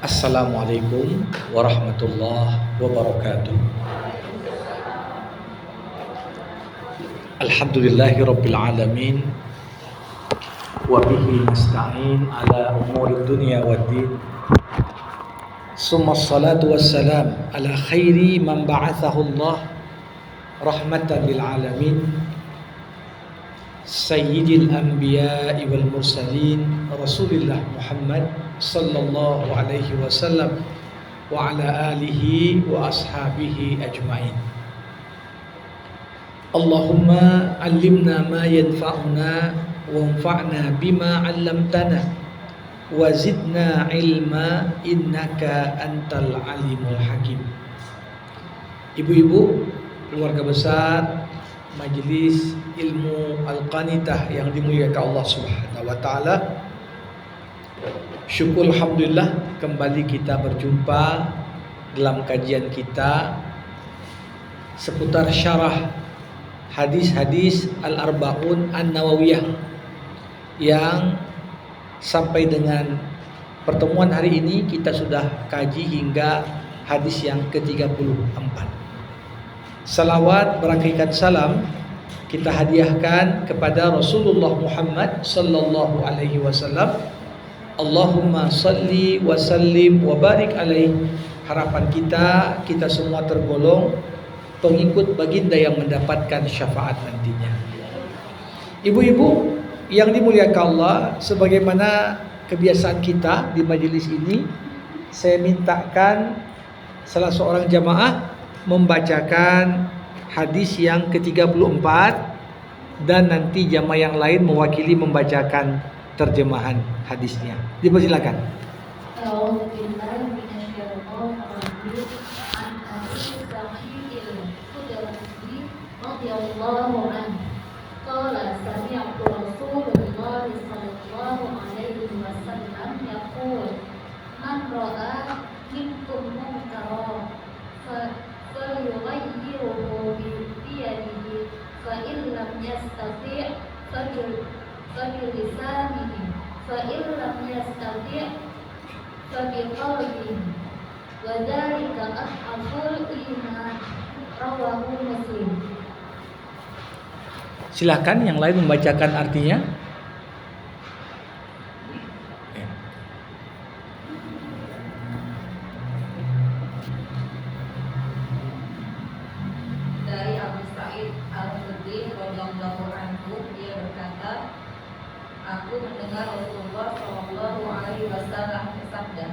Assalamualaikum warahmatullahi wabarakatuh. Alhamdulillahi rabbil alamin wa bihi nasta'in ala umuri dunya waddin. Summa salatu wassalam ala khairi man ba'athahu Allah rahmatan lil alamin Sayyidil anbiya'i wal mursalin Rasulillah Muhammad sallallahu alaihi wasallam wa ala alihi wa ashabihi ajma'in. Allahumma allimna ma yanfa'una wanfa'na bima 'allamtana wa zidna ilma innaka antal alimul hakim. Ibu-ibu, keluarga besar Majelis Ilmu Al-Qanitah yang dimuliakan Allah Subhanahu wa taala. Syukur alhamdulillah kembali kita berjumpa dalam kajian kita seputar syarah hadis-hadis Al-Arba'un An-Nawawiyah yang sampai dengan pertemuan hari ini kita sudah kaji hingga hadis yang ke-34. Salawat berakikat salam kita hadiahkan kepada Rasulullah Muhammad sallallahu alaihi wasallam. Allahumma salli wa sallim wa barik alaih. Harapan kita semua tergolong pengikut baginda yang mendapatkan syafaat nantinya. Ibu-ibu yang dimuliakan Allah, sebagaimana kebiasaan kita di majelis ini, saya mintakan salah seorang jamaah membacakan hadis yang ke-34 dan nanti jamaah yang lain mewakili membacakan terjemahan hadisnya. Dipersilakan. فليغيره بيده فإن لم يستطع فبلسانه فإن لم يستطع فبقلبه وذلك أضعف الإيمان رواه مسلم. Silakan yang lain membacakan artinya. Dari Abu Sa'id Al-Khudri radhiyallahu anhu, dia berkata, aku mendengar Rasulullah Shallallahu Alaihi Wasallam bersabda,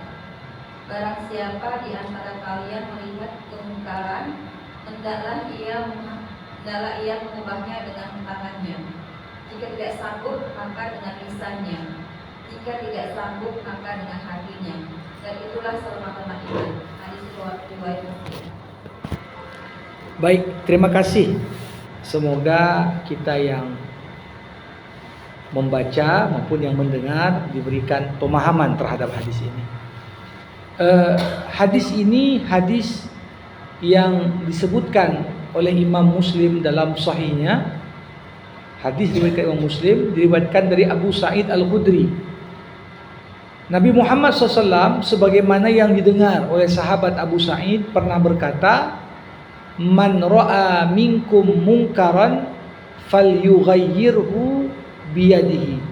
barang siapa di antara kalian melihat kemungkaran, hendaklah ia mengubahnya dengan tangannya. Jika tidak sanggup, maka dengan lisannya. Jika tidak sanggup, maka dengan hatinya. Dan itulah selamat iman. Hadis riwayat Muslim. Baik, terima kasih. Semoga kita yang membaca maupun yang mendengar diberikan pemahaman terhadap hadis ini. Hadis ini hadis yang disebutkan oleh Imam Muslim dalam sahihnya. Hadis diriwayatkan Imam Muslim, diriwayatkan dari Abu Sa'id Al-Khudri. Nabi Muhammad SAW sebagaimana yang didengar oleh sahabat Abu Sa'id pernah berkata, man ra'a minkum munkaran falyughayyirhu biyadihi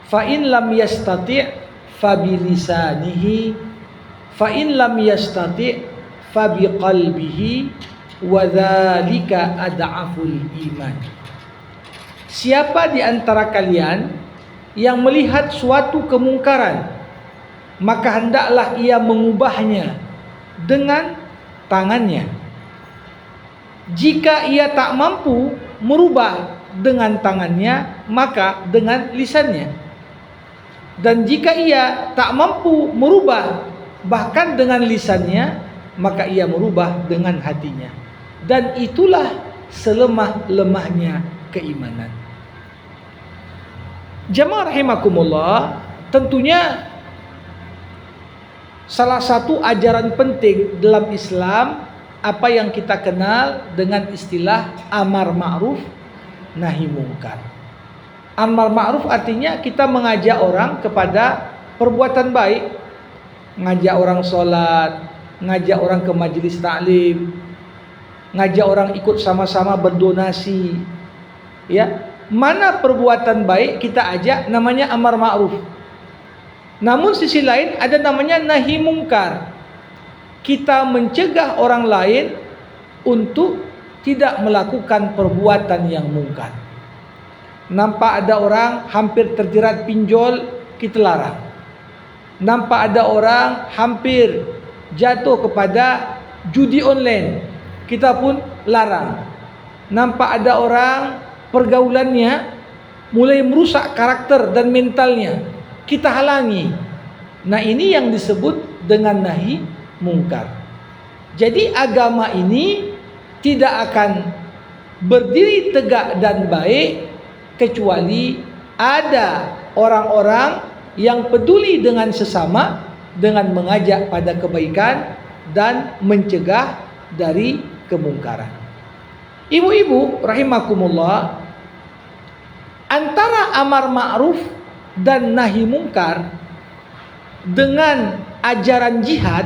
fa in lam yastati' fa bilisanihi fa in lam yastati' fa biqalbihi wa dzalika ad'aful iman. Siapa di antara kalian yang melihat suatu kemungkaran, maka hendaklah ia mengubahnya dengan tangannya. Jika ia tak mampu merubah dengan tangannya, maka dengan lisannya. Dan jika ia tak mampu merubah bahkan dengan lisannya, maka ia merubah dengan hatinya. Dan itulah selemah-lemahnya keimanan. Jamaah rahimakumullah, tentunya salah satu ajaran penting dalam Islam apa yang kita kenal dengan istilah amar ma'ruf nahi mungkar. Amar ma'ruf artinya kita mengajak orang kepada perbuatan baik. ngajak orang sholat, ngajak orang ke majelis taklim, ngajak orang ikut sama-sama berdonasi. Ya, mana perbuatan baik kita ajak namanya amar ma'ruf. Namun sisi lain ada namanya nahi mungkar. Kita mencegah orang lain untuk tidak melakukan perbuatan yang mungkar. Nampak ada orang hampir terjerat pinjol, kita larang. Nampak ada orang hampir jatuh kepada judi online, kita pun larang. Nampak ada orang pergaulannya mulai merusak karakter dan mentalnya, kita halangi. Nah, ini yang disebut dengan nahi mungkar. Jadi agama ini tidak akan berdiri tegak dan baik kecuali ada orang-orang yang peduli dengan sesama dengan mengajak pada kebaikan dan mencegah dari kemungkaran. Ibu-ibu rahimakumullah, antara amar ma'ruf dan nahi mungkar dengan ajaran jihad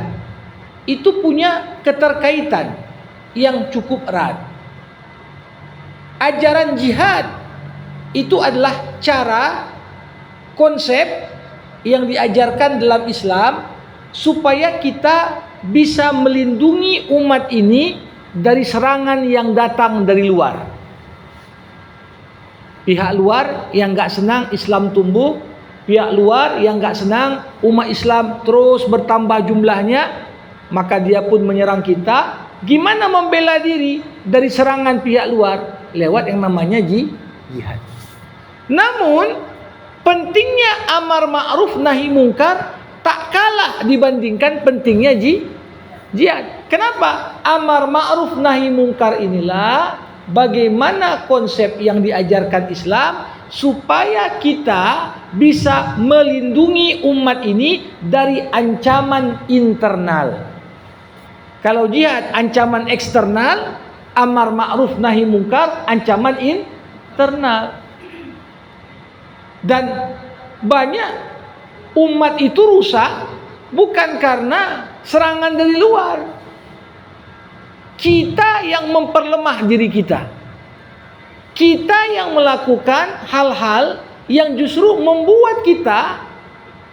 itu punya keterkaitan yang cukup erat. Ajaran jihad itu adalah cara, konsep yang diajarkan dalam Islam supaya kita bisa melindungi umat ini dari serangan yang datang dari luar. Pihak luar yang gak senang Islam tumbuh, pihak luar yang gak senang umat Islam terus bertambah jumlahnya, maka dia pun menyerang kita. Gimana membela diri dari serangan pihak luar? Lewat yang namanya jihad. Namun pentingnya amar ma'ruf nahi mungkar tak kalah dibandingkan pentingnya jihad. Kenapa? Amar ma'ruf nahi mungkar inilah bagaimana konsep yang diajarkan Islam supaya kita bisa melindungi umat ini dari ancaman internal. Kalau jihad ancaman eksternal, amar ma'ruf nahi mungkar ancaman internal. Dan banyak umat itu rusak bukan karena serangan dari luar. Kita yang memperlemah diri kita. Kita yang melakukan hal-hal yang justru membuat kita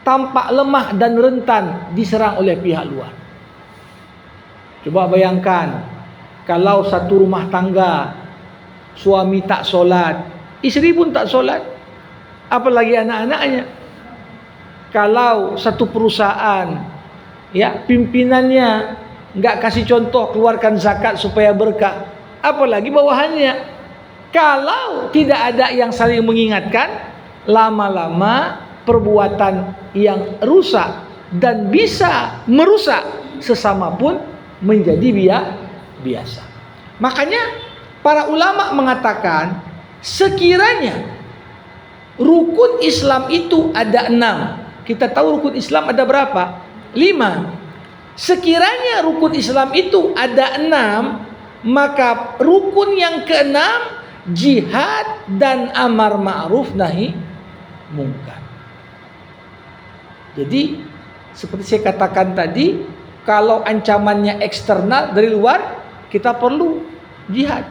tampak lemah dan rentan diserang oleh pihak luar. Coba bayangkan kalau satu rumah tangga suami tak solat, istri pun tak solat, apalagi anak-anaknya. Kalau satu perusahaan ya pimpinannya enggak kasih contoh keluarkan zakat supaya berkah, apalagi bawahannya. Kalau tidak ada yang saling mengingatkan, lama-lama perbuatan yang rusak dan bisa merusak sesama pun menjadi biasa. Makanya para ulama mengatakan sekiranya rukun Islam itu ada 6. Kita tahu rukun Islam ada berapa? 5. Sekiranya rukun Islam itu ada 6, maka rukun yang ke-6 jihad dan amar ma'ruf nahi mungkar. Jadi seperti saya katakan tadi, kalau ancamannya eksternal dari luar, kita perlu jihad.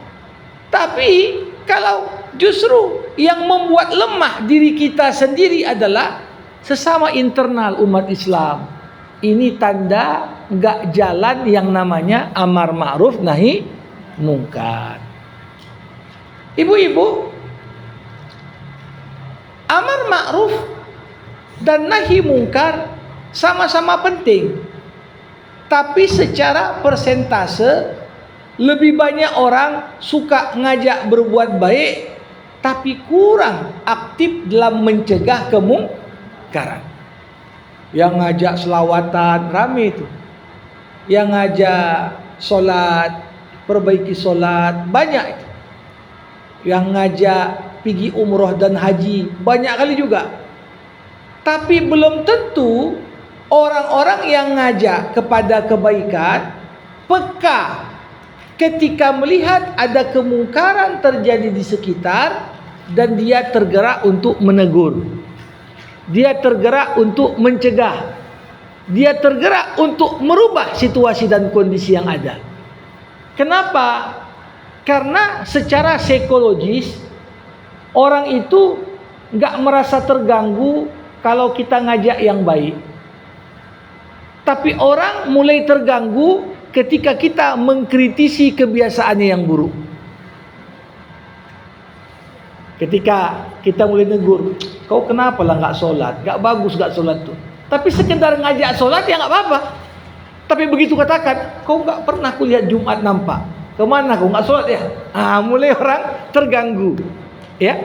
Tapi kalau justru yang membuat lemah diri kita sendiri adalah sesama internal umat Islam, ini tanda nggak jalan yang namanya amar ma'ruf nahi mungkar. Ibu-ibu, amar ma'ruf dan nahi mungkar sama-sama penting. Tapi secara persentase lebih banyak orang suka ngajak berbuat baik tapi kurang aktif dalam mencegah kemungkaran. Yang ngajak selawatan rame itu. Yang ngajak solat, perbaiki solat banyak itu. Yang ngajak pergi umroh dan haji banyak kali juga. Tapi belum tentu orang-orang yang ngajak kepada kebaikan peka ketika melihat ada kemungkaran terjadi di sekitar dan dia tergerak untuk menegur. Dia tergerak untuk mencegah. dia tergerak untuk merubah situasi dan kondisi yang ada. Kenapa? Karena secara psikologis orang itu nggak merasa terganggu kalau kita ngajak yang baik. Tapi orang mulai terganggu ketika kita mengkritisi kebiasaannya yang buruk. Ketika kita mulai negur, kau kenapa lah nggak sholat? Nggak bagus nggak sholat tuh. Tapi sekedar ngajak sholat ya nggak apa-apa. Tapi begitu katakan, kau nggak pernah kulihat Jumat nampak. Kemana kau nggak sholat ya? Mulai orang terganggu. Ya,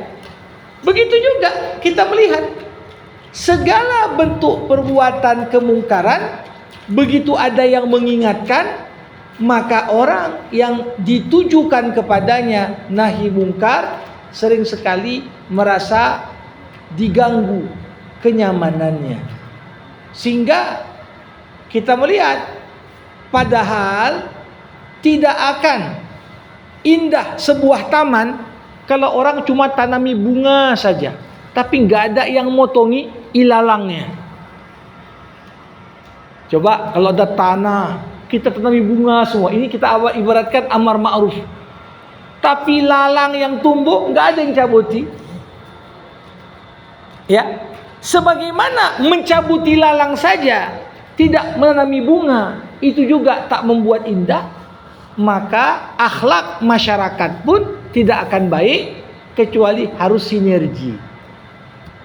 begitu juga kita melihat segala bentuk perbuatan kemungkaran. Begitu ada yang mengingatkan, maka orang yang ditujukan kepadanya nahi mungkar sering sekali merasa diganggu kenyamanannya. Sehingga kita melihat padahal tidak akan indah sebuah taman kalau orang cuma tanami bunga saja, tapi nggak ada yang motongi ilalangnya. Coba kalau ada tanah, kita tanami bunga semua. Ini kita ibaratkan amar ma'ruf. Tapi lalang yang tumbuh nggak ada yang cabuti. Ya, sebagaimana mencabuti lalang saja tidak menanami bunga, itu juga tak membuat indah. Maka akhlak masyarakat pun tidak akan baik kecuali harus sinergi.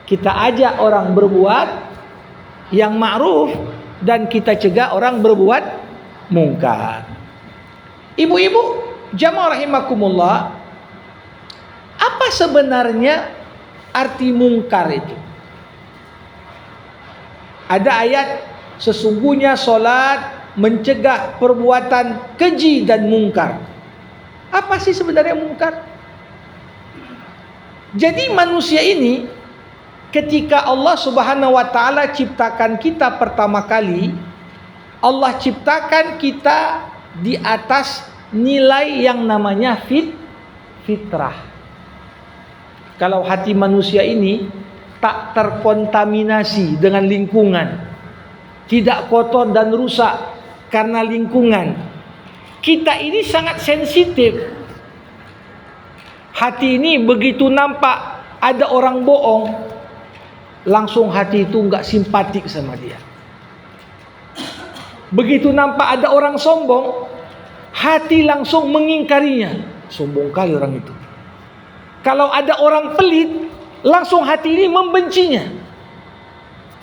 Kita ajak orang berbuat yang ma'ruf dan kita cegah orang berbuat mungkar. Ibu-ibu, jamaah rahimakumullah, apa sebenarnya arti mungkar itu? Ada ayat, sesungguhnya solat mencegah perbuatan keji dan mungkar. Apa sih sebenarnya mungkar? Jadi manusia ini ketika Allah Subhanahu wa taala ciptakan kita pertama kali, Allah ciptakan kita di atas nilai yang namanya fitrah. Kalau hati manusia ini tak terkontaminasi dengan lingkungan, tidak kotor dan rusak karena lingkungan, kita ini sangat sensitif. Hati ini begitu nampak ada orang bohong, langsung hati itu nggak simpatik sama dia. Begitu nampak ada orang sombong, hati langsung mengingkarinya. Sombong kali orang itu. Kalau ada orang pelit, langsung hati ini membencinya.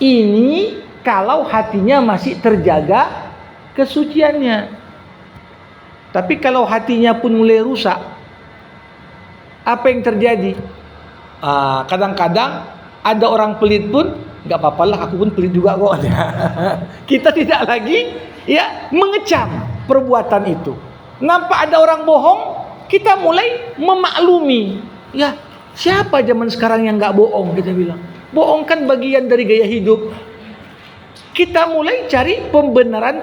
Ini kalau hatinya masih terjaga kesuciannya. Tapi kalau hatinya pun mulai rusak, apa yang terjadi? Kadang-kadang ada orang pelit pun, nggak apa-apa lah, aku pun pelit juga kok. Kita tidak lagi mengecam perbuatan itu. Nampak ada orang bohong, kita mulai memaklumi. Ya, siapa zaman sekarang yang nggak bohong? Kita bilang, bohong kan bagian dari gaya hidup. Kita mulai cari pembenaran.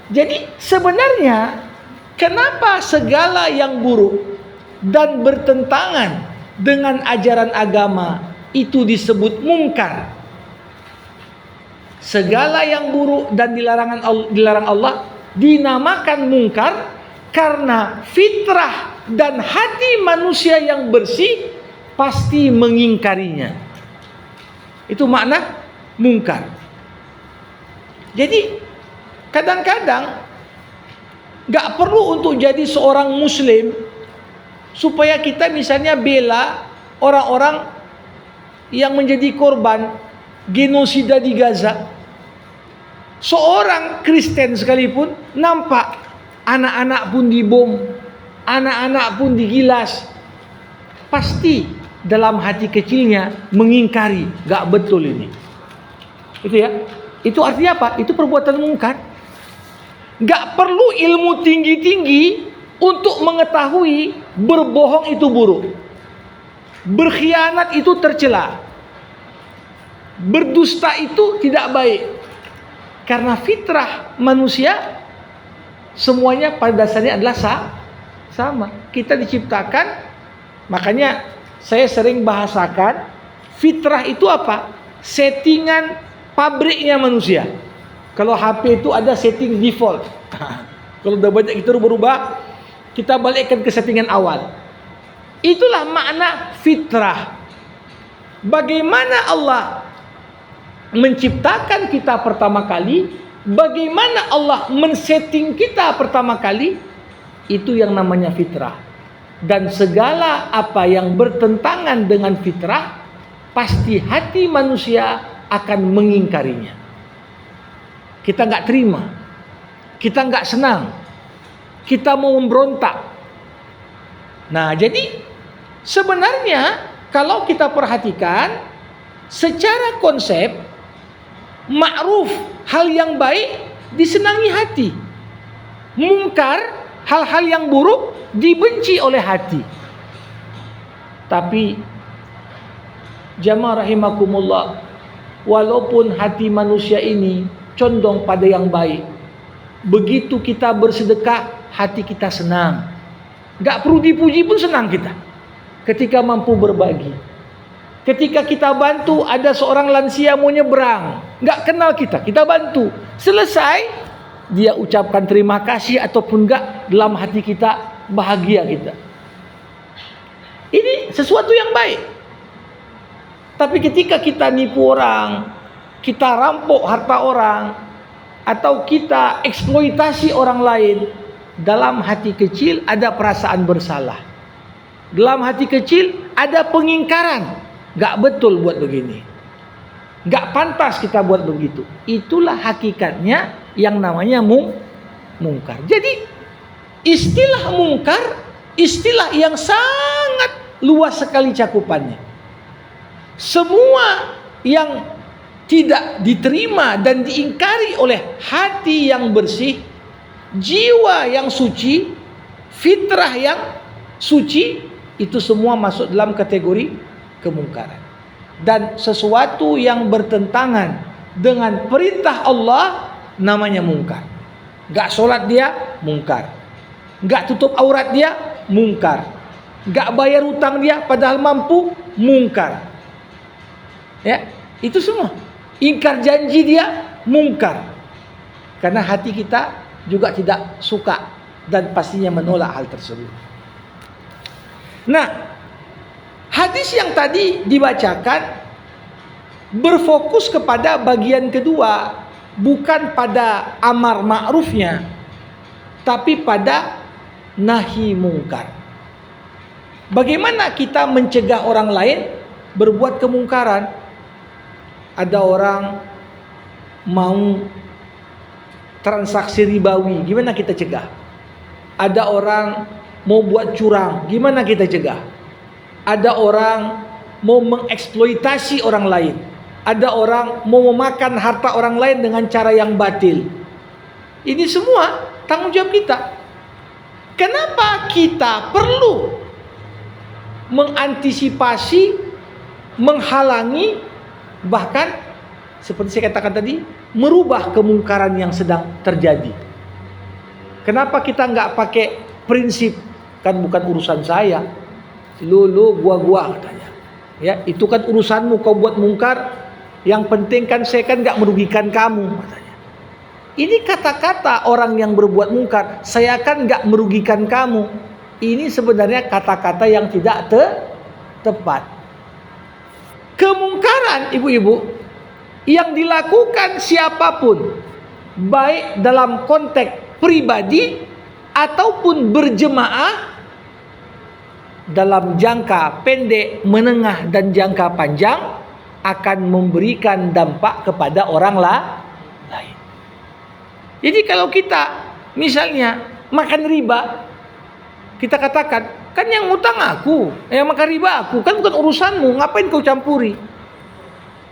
Jadi sebenarnya kenapa segala yang buruk dan bertentangan dengan ajaran agama itu disebut mungkar? Segala yang buruk dan dilarang Allah dinamakan mungkar karena fitrah dan hati manusia yang bersih pasti mengingkarinya. Itu makna mungkar. Jadi kadang-kadang gak perlu untuk jadi seorang muslim supaya kita misalnya bela orang-orang yang menjadi korban genosida di Gaza. Seorang Kristen sekalipun nampak anak-anak pun dibom, anak-anak pun digilas, pasti dalam hati kecilnya mengingkari, gak betul ini. Itu ya. Itu artinya apa? Itu perbuatan mungkar. Gak perlu ilmu tinggi-tinggi untuk mengetahui berbohong itu buruk, berkhianat itu tercela, berdusta itu tidak baik. Karena fitrah manusia semuanya pada dasarnya adalah sama. Kita diciptakan, makanya saya sering bahasakan fitrah itu apa? Settingan pabriknya manusia. Kalau HP itu ada setting default. Kalau udah banyak kita berubah, kita balikkan ke settingan awal. Itulah makna fitrah. Bagaimana Allah menciptakan kita pertama kali, bagaimana Allah men-setting kita pertama kali, itu yang namanya fitrah. Dan segala apa yang bertentangan dengan fitrah, pasti hati manusia akan mengingkarinya. Kita nggak terima, kita nggak senang, kita mau memberontak. Nah, jadi sebenarnya kalau kita perhatikan secara konsep, ma'ruf, hal yang baik disenangi hati, mungkar, hal-hal yang buruk dibenci oleh hati. Tapi jamaah rahimakumullah, walaupun hati manusia ini condong pada yang baik, begitu kita bersedekah, hati kita senang. Gak perlu dipuji pun senang kita ketika mampu berbagi. Ketika kita bantu, ada seorang lansia mau nyebrang, gak kenal kita bantu. Selesai, dia ucapkan terima kasih ataupun gak, dalam hati kita bahagia kita. Ini sesuatu yang baik. Tapi ketika kita nipu orang, kita rampok harta orang, atau kita eksploitasi orang lain, dalam hati kecil ada perasaan bersalah. Dalam hati kecil ada pengingkaran. Gak betul buat begini, gak pantas kita buat begitu. Itulah hakikatnya yang namanya mungkar. Jadi istilah mungkar, istilah yang sangat luas sekali cakupannya. Semua yang tidak diterima dan diingkari oleh hati yang bersih, jiwa yang suci, fitrah yang suci, itu semua masuk dalam kategori kemungkaran. Dan sesuatu yang bertentangan dengan perintah Allah namanya mungkar. Gak sholat dia, mungkar. Gak tutup aurat dia, mungkar. Gak bayar hutang dia padahal mampu, mungkar. Ya, itu semua. Ingkar janji dia, mungkar. Karena hati kita juga tidak suka dan pastinya menolak hal tersebut. Nah, hadis yang tadi dibacakan berfokus kepada bagian kedua, bukan pada amar ma'rufnya, tapi pada nahi mungkar. Bagaimana kita mencegah orang lain berbuat kemungkaran? Ada orang mau transaksi ribawi, gimana kita cegah? Ada orang mau buat curang, gimana kita cegah? Ada orang mau mengeksploitasi orang lain. Ada orang mau memakan harta orang lain dengan cara yang batil. Ini semua tanggung jawab kita. Kenapa kita perlu mengantisipasi, menghalangi, bahkan seperti saya katakan tadi, merubah kemungkaran yang sedang terjadi? Kenapa kita nggak pakai prinsip, kan bukan urusan saya, lu gua katanya. Ya, itu kan urusanmu, kau buat mungkar. Yang penting kan saya kan nggak merugikan kamu katanya. Ini kata-kata orang yang berbuat mungkar, saya kan nggak merugikan kamu. Ini sebenarnya kata-kata yang tidak tepat. Kemungkaran, ibu-ibu, yang dilakukan siapapun, baik dalam konteks pribadi ataupun berjemaah, dalam jangka pendek, menengah, dan jangka panjang, akan memberikan dampak kepada orang lain. Jadi kalau kita misalnya makan riba, kita katakan, kan yang ngutang aku, yang makan riba aku, kan bukan urusanmu, ngapain kau campuri?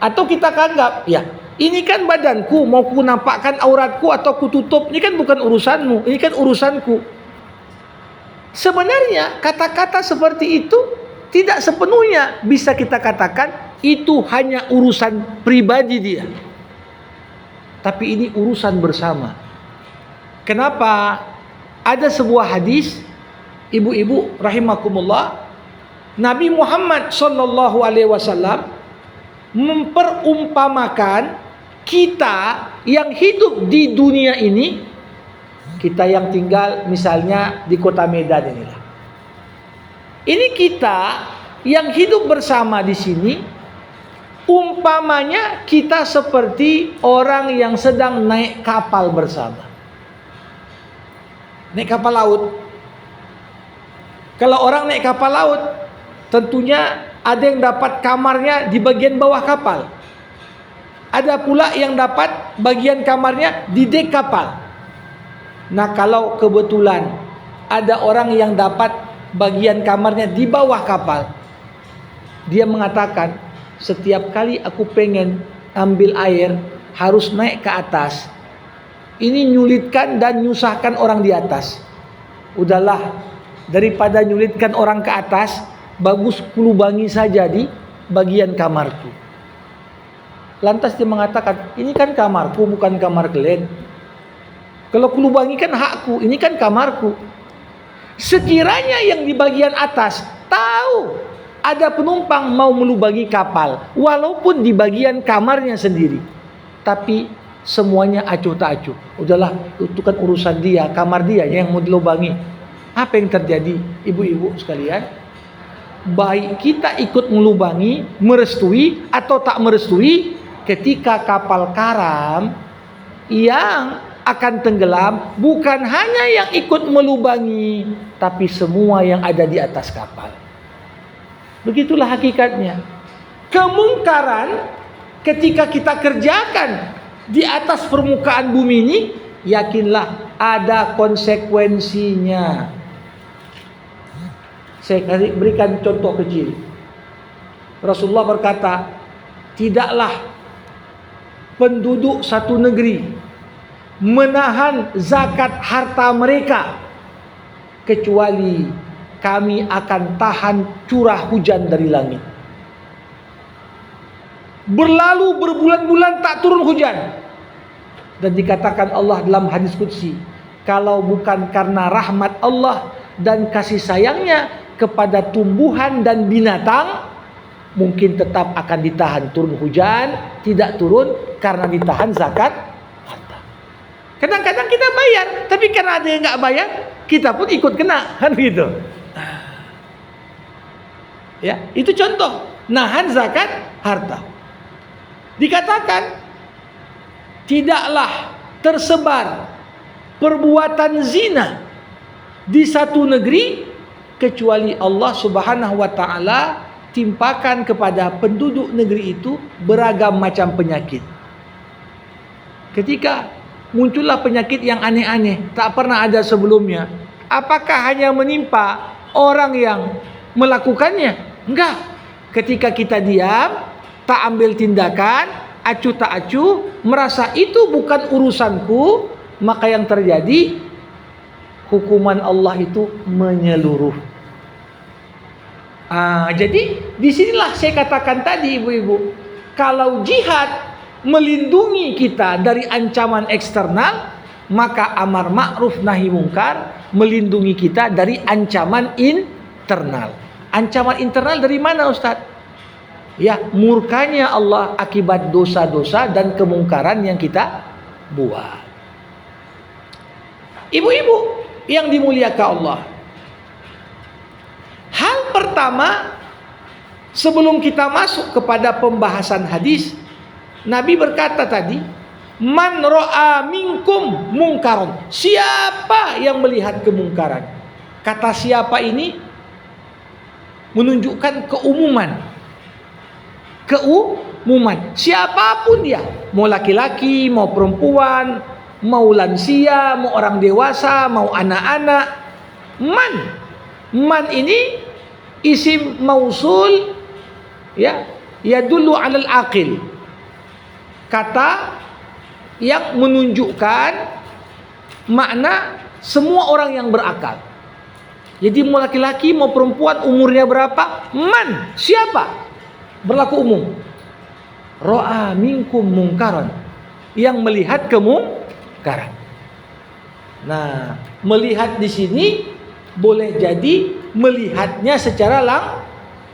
Atau kita anggap, ya ini kan badanku, mau ku nampakkan auratku atau ku tutup, ini kan bukan urusanmu, ini kan urusanku. Sebenarnya kata-kata seperti itu tidak sepenuhnya bisa kita katakan itu hanya urusan pribadi dia, tapi ini urusan bersama. Kenapa? Ada sebuah hadis, ibu-ibu rahimakumullah, Nabi Muhammad sallallahu alaihi wasallam memperumpamakan kita yang hidup di dunia ini, kita yang tinggal misalnya di kota Medan inilah. Ini kita yang hidup bersama di sini, umpamanya kita seperti orang yang sedang naik kapal bersama. Naik kapal laut. Kalau orang naik kapal laut, tentunya ada yang dapat kamarnya di bagian bawah kapal. Ada pula yang dapat bagian kamarnya di dek kapal. Nah, kalau kebetulan ada orang yang dapat bagian kamarnya di bawah kapal, dia mengatakan, setiap kali aku pengen ambil air harus naik ke atas. Ini nyulitkan dan nyusahkan orang di atas. Udahlah, daripada nyulitkan orang ke atas, bagus kulubangi saja di bagian kamarku. Lantas dia mengatakan, ini kan kamarku, bukan kamar kalian. Kalau kulubangi kan hakku, ini kan kamarku. Sekiranya yang di bagian atas tahu ada penumpang mau melubangi kapal, walaupun di bagian kamarnya sendiri, tapi semuanya acuh tak acuh. Udahlah, itu kan urusan dia, kamar dia yang mau dilubangi. Apa yang terjadi, ibu-ibu sekalian? Baik kita ikut melubangi, merestui atau tak merestui, ketika kapal karam yang akan tenggelam, bukan hanya yang ikut melubangi, tapi semua yang ada di atas kapal. Begitulah hakikatnya. Kemungkaran ketika kita kerjakan di atas permukaan bumi ini, yakinlah ada konsekuensinya. Saya berikan contoh kecil. Rasulullah berkata, tidaklah penduduk satu negeri menahan zakat harta mereka kecuali kami akan tahan curah hujan dari langit. Berlalu berbulan-bulan tak turun hujan, dan dikatakan Allah dalam hadis qudsi, kalau bukan karena rahmat Allah dan kasih sayangnya kepada tumbuhan dan binatang, mungkin tetap akan ditahan turun hujan, tidak turun karena ditahan zakat harta. Kadang-kadang kita bayar, tapi karena ada yang nggak bayar, kita pun ikut kena, kan gitu. Ya, itu contoh nahan zakat harta. Dikatakan tidaklah tersebar perbuatan zina di satu negeri kecuali Allah Subhanahu wa taala timpakan kepada penduduk negeri itu beragam macam penyakit. Ketika muncullah penyakit yang aneh-aneh, tak pernah ada sebelumnya, apakah hanya menimpa orang yang melakukannya? Enggak. Ketika kita diam, tak ambil tindakan, acuh tak acuh, merasa itu bukan urusanku, maka yang terjadi hukuman Allah itu menyeluruh. Jadi disinilah saya katakan tadi, ibu-ibu, kalau jihad melindungi kita dari ancaman eksternal, maka amar ma'ruf nahi mungkar melindungi kita dari ancaman internal. Ancaman internal dari mana, Ustaz? Ya, murkanya Allah akibat dosa-dosa dan kemungkaran yang kita buat. Ibu-ibu yang dimuliakan Allah, hal pertama sebelum kita masuk kepada pembahasan hadis, Nabi berkata tadi, man ra'a minkum mungkaron, siapa yang melihat kemungkaran. Kata siapa ini menunjukkan keumuman. Siapapun dia, mau laki-laki, mau perempuan, mau lansia, mau orang dewasa, mau anak-anak. Man ini isim mausul, ya dulu alal aqil, kata yang menunjukkan makna semua orang yang berakal. Jadi mau laki-laki mau perempuan, umurnya berapa, man, siapa, berlaku umum. Ra'a minkum mungkaran, yang melihat kemungkaran. Nah, melihat di sini boleh jadi melihatnya secara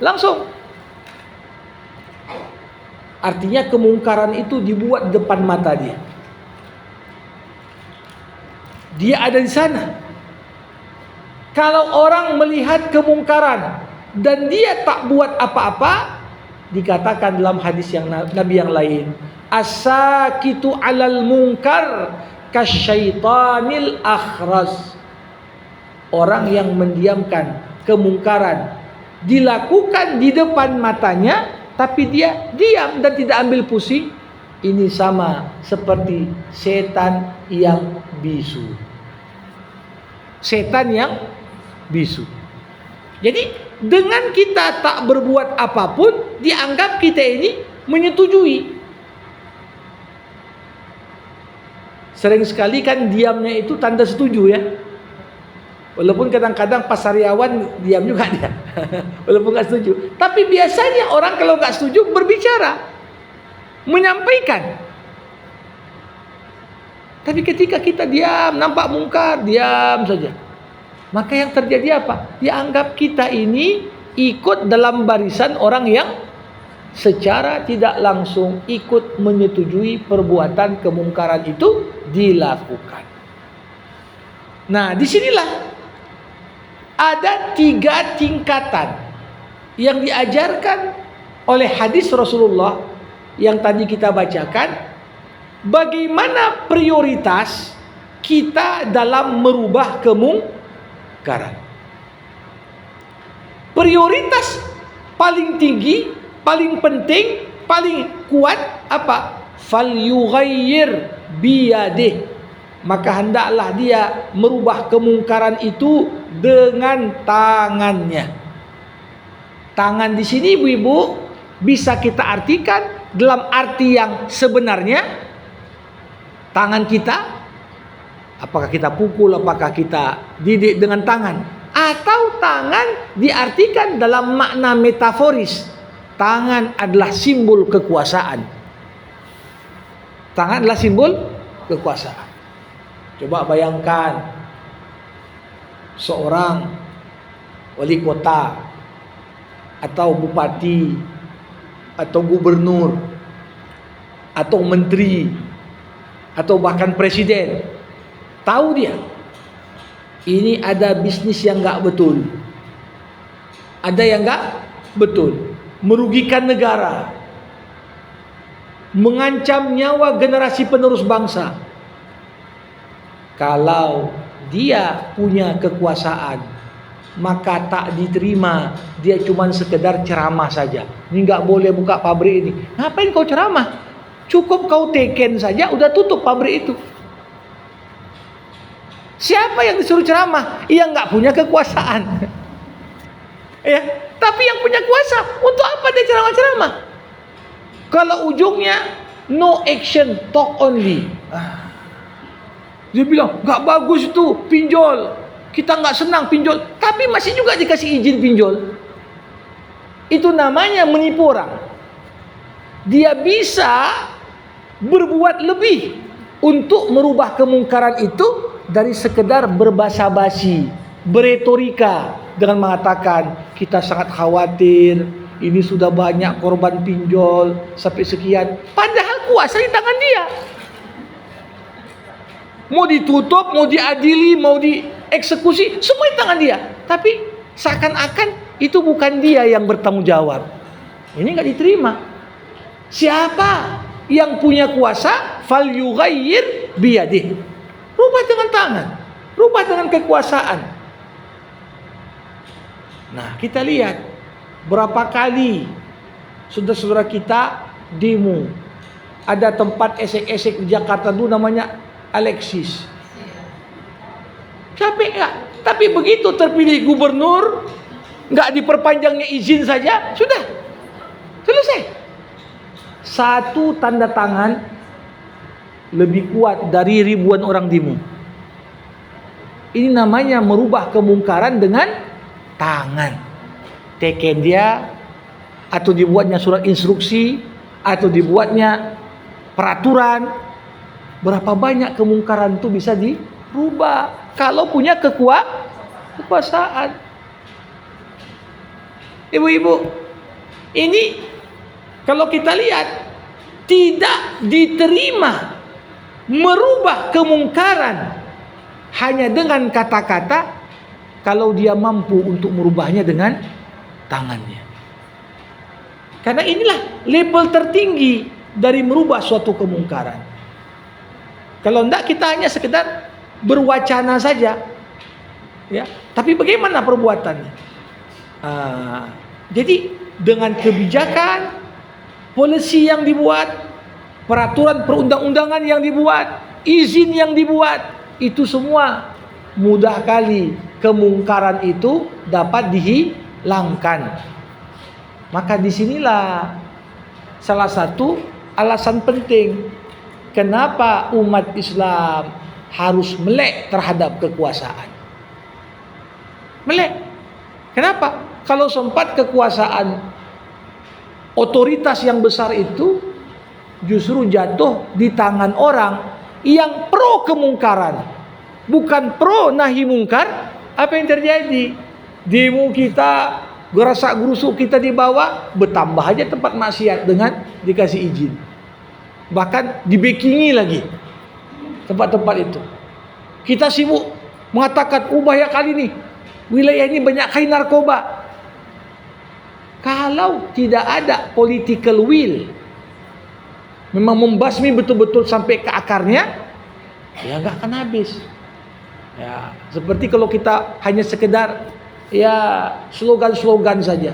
langsung. Artinya kemungkaran itu dibuat depan mata dia. Dia ada di sana. Kalau orang melihat kemungkaran dan dia tak buat apa-apa, dikatakan dalam hadis yang Nabi yang lain, as-sakitu 'alal munkar kasyaitanil akhras. Orang yang mendiamkan kemungkaran dilakukan di depan matanya, tapi dia diam dan tidak ambil pusing, ini sama seperti setan yang bisu. Setan yang bisu. Jadi dengan kita tak berbuat apapun, dianggap kita ini menyetujui. Sering sekali kan diamnya itu tanda setuju ya. Walaupun kadang-kadang pasariawan diam juga dia. Walaupun gak setuju. Tapi biasanya orang kalau gak setuju berbicara, menyampaikan. Tapi ketika kita diam, nampak mungkar, diam saja. Maka yang terjadi apa? Dianggap kita ini ikut dalam barisan orang yang secara tidak langsung ikut menyetujui perbuatan kemungkaran itu dilakukan. Nah, disinilah ada 3 tingkatan yang diajarkan oleh hadis Rasulullah yang tadi kita bacakan. Bagaimana prioritas kita dalam merubah kemungkaran? Prioritas paling tinggi, paling penting, paling kuat apa? Falyughayyir biyadih. Maka hendaklah dia merubah kemungkaran itu dengan tangannya. Tangan di sini ibu-ibu bisa kita artikan dalam arti yang sebenarnya. Tangan kita, apakah kita pukul, apakah kita didik dengan tangan, atau tangan diartikan dalam makna metaforis. Tangan adalah simbol kekuasaan. Tangan adalah simbol kekuasaan. Coba bayangkan seorang wali kota atau bupati atau gubernur atau menteri atau bahkan presiden, tahu dia ini ada bisnis yang gak betul, ada yang gak betul, merugikan negara, mengancam nyawa generasi penerus bangsa. Kalau dia punya kekuasaan, maka tak diterima. Dia cuma sekedar ceramah saja. Ini gak boleh buka pabrik ini. Ngapain kau ceramah? Cukup kau teken saja, udah tutup pabrik itu. Siapa yang disuruh ceramah? Yang nggak punya kekuasaan. Ya, tapi yang punya kuasa, untuk apa dia ceramah-ceramah? Kalau ujungnya no action, talk only. Dia bilang nggak bagus itu pinjol. Kita nggak senang pinjol, tapi masih juga dikasih izin pinjol. Itu namanya menipu orang. Dia bisa berbuat lebih untuk merubah kemungkaran itu dari sekedar berbasa-basi, beretorika dengan mengatakan kita sangat khawatir, ini sudah banyak korban pinjol sampai sekian. Padahal kuasa di tangan dia. Mau ditutup, mau diadili, mau dieksekusi, semua di tangan dia. Tapi seakan-akan itu bukan dia yang bertanggung jawab. Ini nggak diterima. Siapa yang punya kuasa? Falyughayyir biyadih. Rubah dengan tangan, rubah dengan kekuasaan. Nah, kita lihat berapa kali saudara-saudara kita demo. Ada tempat esek-esek di Jakarta dulu namanya Alexis. Capek nggak? Tapi begitu terpilih gubernur, nggak diperpanjangnya izin saja, sudah selesai. Satu tanda tangan lebih kuat dari ribuan orang demo. Ini namanya merubah kemungkaran dengan tangan. Teken dia, atau dibuatnya surat instruksi, atau dibuatnya peraturan. Berapa banyak kemungkaran itu bisa dirubah kalau punya kekuasaan. Ibu-ibu, ini kalau kita lihat tidak diterima merubah kemungkaran hanya dengan kata-kata kalau dia mampu untuk merubahnya dengan tangannya. Karena inilah level tertinggi dari merubah suatu kemungkaran. Kalau tidak kita hanya sekedar berwacana saja, ya. Tapi bagaimana perbuatannya? Jadi dengan kebijakan, polisi yang dibuat, peraturan perundang-undangan yang dibuat, izin yang dibuat, itu semua mudah kali kemungkaran itu dapat dihilangkan. Maka disinilah salah satu alasan penting kenapa umat Islam harus melek terhadap kekuasaan. Melek. Kenapa? Kalau sempat kekuasaan otoritas yang besar itu justru jatuh di tangan orang yang pro kemungkaran, bukan pro nahi mungkar, apa yang terjadi? Demo kita, gerasak gerusuk kita dibawa, bertambah aja tempat maksiat dengan dikasih izin. Bahkan dibekingi lagi tempat-tempat itu. Kita sibuk mengatakan, bahaya kali nih, wilayah ini banyak kali narkoba. Kalau tidak ada political will, memang membasmi betul-betul sampai ke akarnya, ya nggak akan habis. Ya, seperti kalau kita hanya sekedar ya slogan-slogan saja,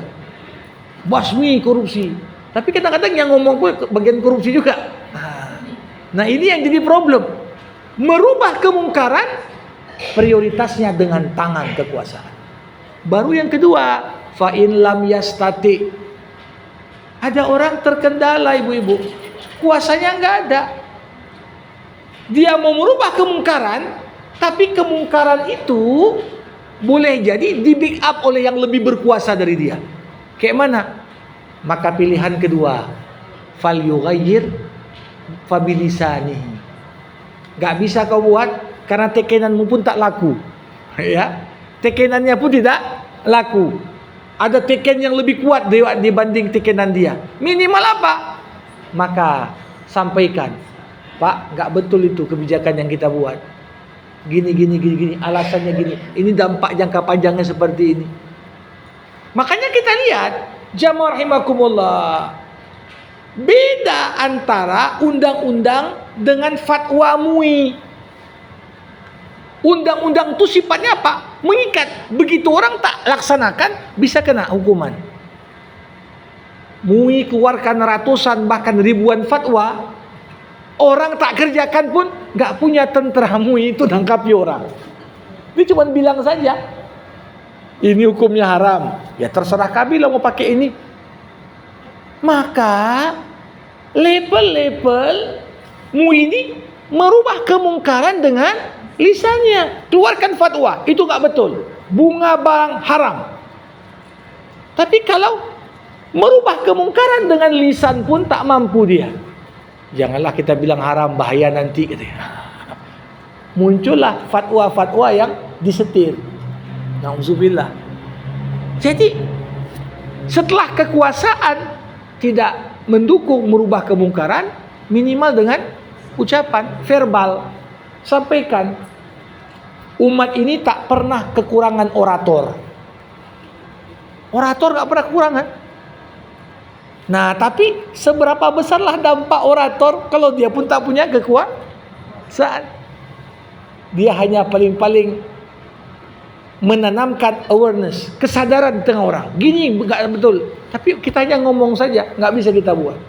basmi korupsi. Tapi kadang-kadang yang ngomong pun bagian korupsi juga. Nah ini yang jadi problem. Merubah kemungkaran prioritasnya dengan tangan kekuasaan. Baru yang kedua, fa in lam yastati. Ada orang terkendala ibu-ibu, kuasanya nggak ada. Dia mau merubah kemungkaran, tapi kemungkaran itu boleh jadi di back up oleh yang lebih berkuasa dari dia. Kayak mana? Maka pilihan kedua, fal yughayyir fabilisanihi. Gak bisa kau buat karena tekenanmu pun tak laku. Ya, tekenannya pun tidak laku. Ada teken yang lebih kuat dibanding tekenan dia. Minimal apa? Maka sampaikan, Pak, gak betul itu kebijakan yang kita buat. Gini, alasannya gini. Ini dampak jangka panjangnya seperti ini. Makanya kita lihat, jamaah rahimakumullah, beda antara undang-undang dengan fatwa MUI. Undang-undang itu sifatnya apa? Mengikat. Begitu orang tak laksanakan, bisa kena hukuman. MUI keluarkan ratusan bahkan ribuan fatwa. Orang tak kerjakan pun gak punya tentera MUI itu nangkapi orang. Ini cuma bilang saja, ini hukumnya haram. Ya terserah kami lah mau pakai ini. Maka label-label MUI ini merubah kemungkaran dengan lisannya. Keluarkan fatwa, itu gak betul. Bunga bank haram. Tapi kalau merubah kemungkaran dengan lisan pun tak mampu dia. Janganlah kita bilang haram, bahaya nanti katanya. Muncullah fatwa-fatwa yang disetir. Nauzubillah. Jadi setelah kekuasaan tidak mendukung merubah kemungkaran, minimal dengan ucapan verbal, sampaikan. Umat ini tak pernah kekurangan orator. Orator gak pernah kekurangan. Nah, tapi seberapa besarlah dampak orator kalau dia pun tak punya kekuasaan? Dia hanya paling-paling menanamkan awareness, kesadaran di tengah orang. Gini enggak betul. Tapi kita hanya ngomong saja, enggak bisa kita buat.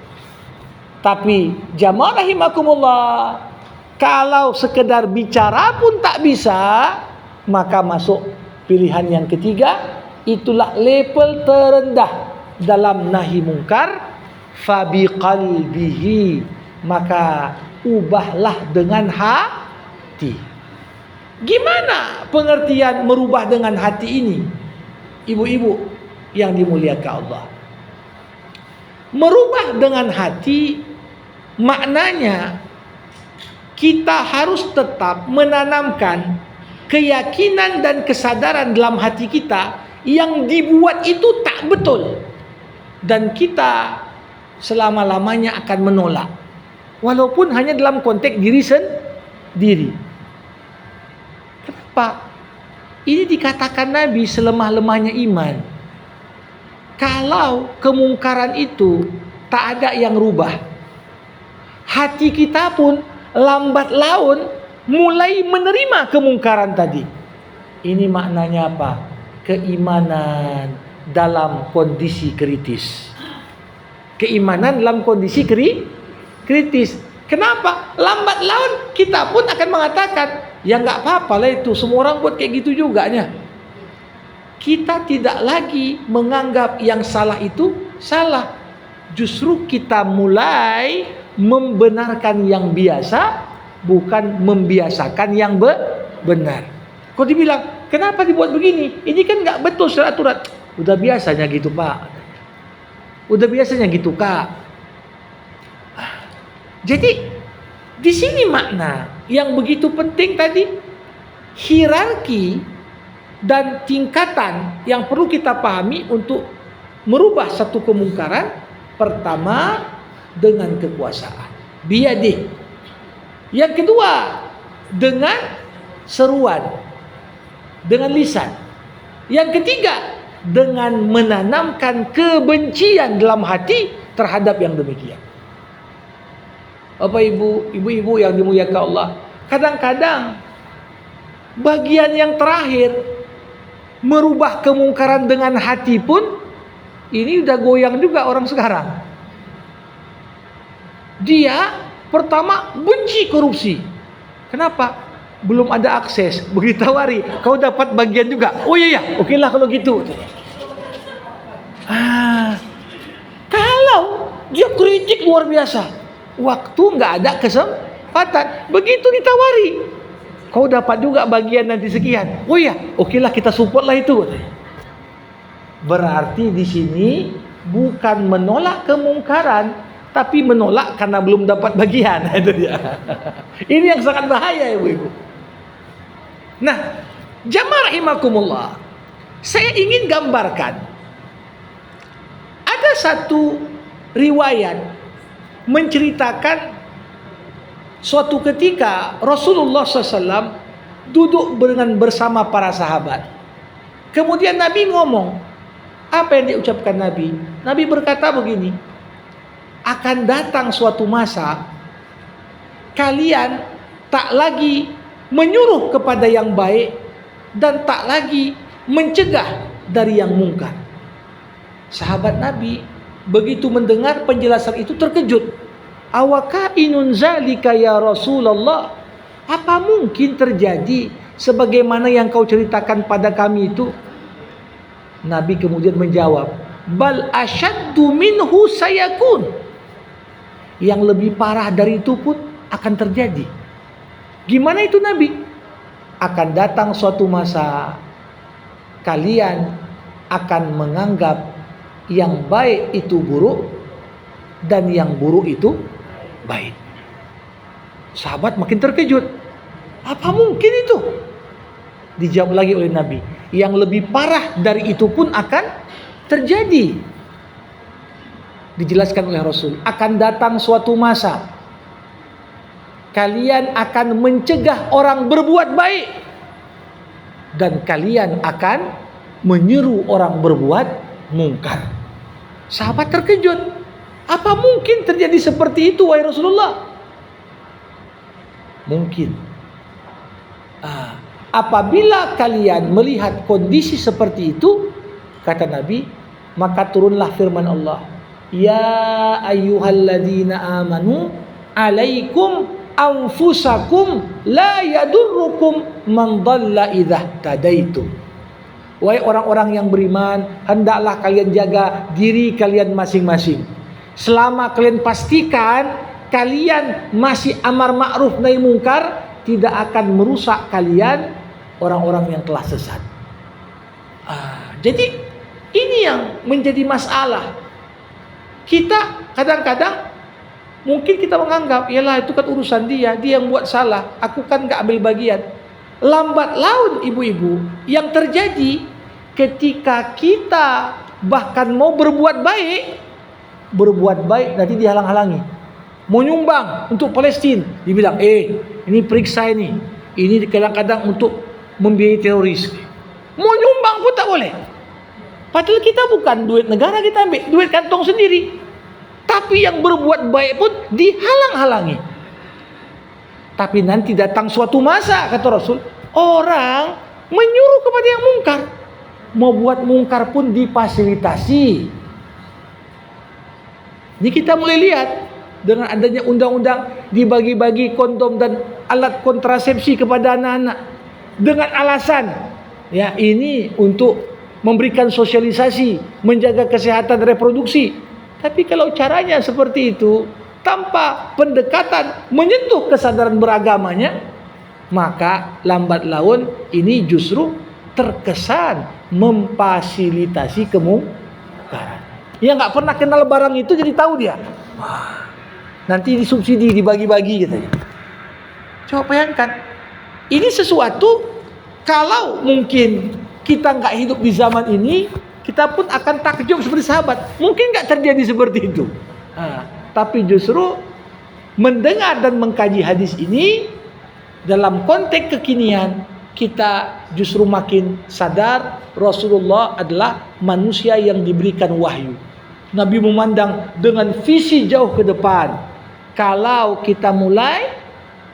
Tapi jamaah rahimakumullah, kalau sekedar bicara pun tak bisa, maka masuk pilihan yang ketiga, itulah level terendah dalam nahi mungkar, fabi qalbihi, maka ubahlah dengan hati. Gimana pengertian merubah dengan hati ini, ibu-ibu yang dimuliakan Allah? Merubah dengan hati maknanya kita harus tetap menanamkan keyakinan dan kesadaran dalam hati kita yang dibuat itu tak betul. Dan kita selama-lamanya akan menolak. Walaupun hanya dalam konteks diri sendiri. Kenapa? Ini dikatakan Nabi selemah-lemahnya iman. Kalau kemungkaran itu tak ada yang rubah, hati kita pun lambat laun mulai menerima kemungkaran tadi. Ini maknanya apa? Keimanan dalam kondisi kritis. Keimanan dalam kondisi kritis. Kenapa? Lambat laun kita pun akan mengatakan, ya nggak apa-apa lah itu, semua orang buat kayak gitu juga nya. Kita tidak lagi menganggap yang salah itu salah. Justru kita mulai membenarkan yang biasa, bukan membiasakan yang benar. Kau dibilang, kenapa dibuat begini? Ini kan nggak betul secara aturan. Udah biasanya gitu Pak. Udah biasanya gitu Kak. Jadi di sini makna yang begitu penting tadi, hierarki dan tingkatan yang perlu kita pahami untuk merubah satu kemungkaran. Pertama, dengan kekuasaan, biyadih. Yang kedua, dengan seruan, dengan lisan. Yang ketiga, dengan menanamkan kebencian dalam hati terhadap yang demikian. Bapak Ibu, ibu-ibu yang dimuliakan Allah, kadang-kadang bagian yang terakhir, merubah kemungkaran dengan hati pun, ini udah goyang juga orang sekarang. Dia pertama benci korupsi. Kenapa? Belum ada akses. Begitu tawari, kau dapat bagian juga. Oh iya, oke lah kalau gitu. Kalau dia kritik luar biasa, waktu nggak ada kesempatan. Begitu ditawari, kau dapat juga bagian nanti sekian. Oh iya, oke lah kita support lah itu. Berarti di sini bukan menolak kemungkaran, tapi menolak karena belum dapat bagian. Itu dia. Ini yang sangat bahaya, ibu-ibu. Nah, jamaah rahimakumullah, saya ingin gambarkan ada satu riwayat menceritakan suatu ketika Rasulullah SAW duduk bersama para sahabat. Kemudian Nabi ngomong, apa yang diucapkan Nabi? Nabi berkata begini, akan datang suatu masa kalian tak lagi menyuruh kepada yang baik dan tak lagi mencegah dari yang mungkar. Sahabat Nabi begitu mendengar penjelasan itu terkejut. Awakainun zalika ya Rasulullah? Apa mungkin terjadi sebagaimana yang kau ceritakan pada kami itu? Nabi kemudian menjawab, bal asyaddu minhu sayakun. Yang lebih parah dari itu pun akan terjadi. Gimana itu Nabi? Akan datang suatu masa kalian akan menganggap yang baik itu buruk dan yang buruk itu baik. Sahabat makin terkejut. Apa mungkin itu? Dijawab lagi oleh Nabi, yang lebih parah dari itu pun akan terjadi. Dijelaskan oleh Rasul, akan datang suatu masa kalian akan mencegah orang berbuat baik dan kalian akan menyeru orang berbuat mungkar. Sahabat terkejut. Apa mungkin terjadi seperti itu wahai Rasulullah? Mungkin. Apabila kalian melihat kondisi seperti itu, kata Nabi, maka turunlah firman Allah, ya ayyuhalladzina amanu alaikum anfusakum la yadurrukum man dhalla idza tadaitum. Wahai orang-orang yang beriman, hendaklah kalian jaga diri kalian masing-masing. Selama kalian pastikan kalian masih amar ma'ruf nahi mungkar, tidak akan merusak kalian orang-orang yang telah sesat. Jadi ini yang menjadi masalah. Kita kadang-kadang mungkin kita menganggap, yalah itu kan urusan dia yang buat salah, aku kan gak ambil bagian. Lambat laun ibu-ibu, yang terjadi ketika kita bahkan mau berbuat baik, berbuat baik nanti dihalang-halangi. Mau nyumbang untuk Palestina, dibilang, ini periksa ini kadang-kadang untuk membiayai teroris. Mau nyumbang pun tak boleh. Padahal kita bukan duit negara, kita ambil duit kantong sendiri. Tapi yang berbuat baik pun dihalang-halangi. Tapi nanti datang suatu masa, kata Rasul, orang menyuruh kepada yang mungkar. Mau buat mungkar pun difasilitasi. Ini kita mulai lihat dengan adanya undang-undang dibagi-bagi kondom dan alat kontrasepsi kepada anak-anak dengan alasan ya ini untuk memberikan sosialisasi, menjaga kesehatan reproduksi. Tapi kalau caranya seperti itu tanpa pendekatan menyentuh kesadaran beragamanya, maka lambat laun ini justru terkesan memfasilitasi kemungkaran. Yang nggak pernah kenal barang itu jadi tahu dia. Wah, nanti disubsidi, dibagi-bagi katanya. Coba bayangkan, ini sesuatu kalau mungkin kita nggak hidup di zaman ini, kita pun akan takjub seperti sahabat. Mungkin nggak terjadi seperti itu. Tapi justru mendengar dan mengkaji hadis ini dalam konteks kekinian, kita justru makin sadar Rasulullah adalah manusia yang diberikan wahyu. Nabi memandang dengan visi jauh ke depan. Kalau kita mulai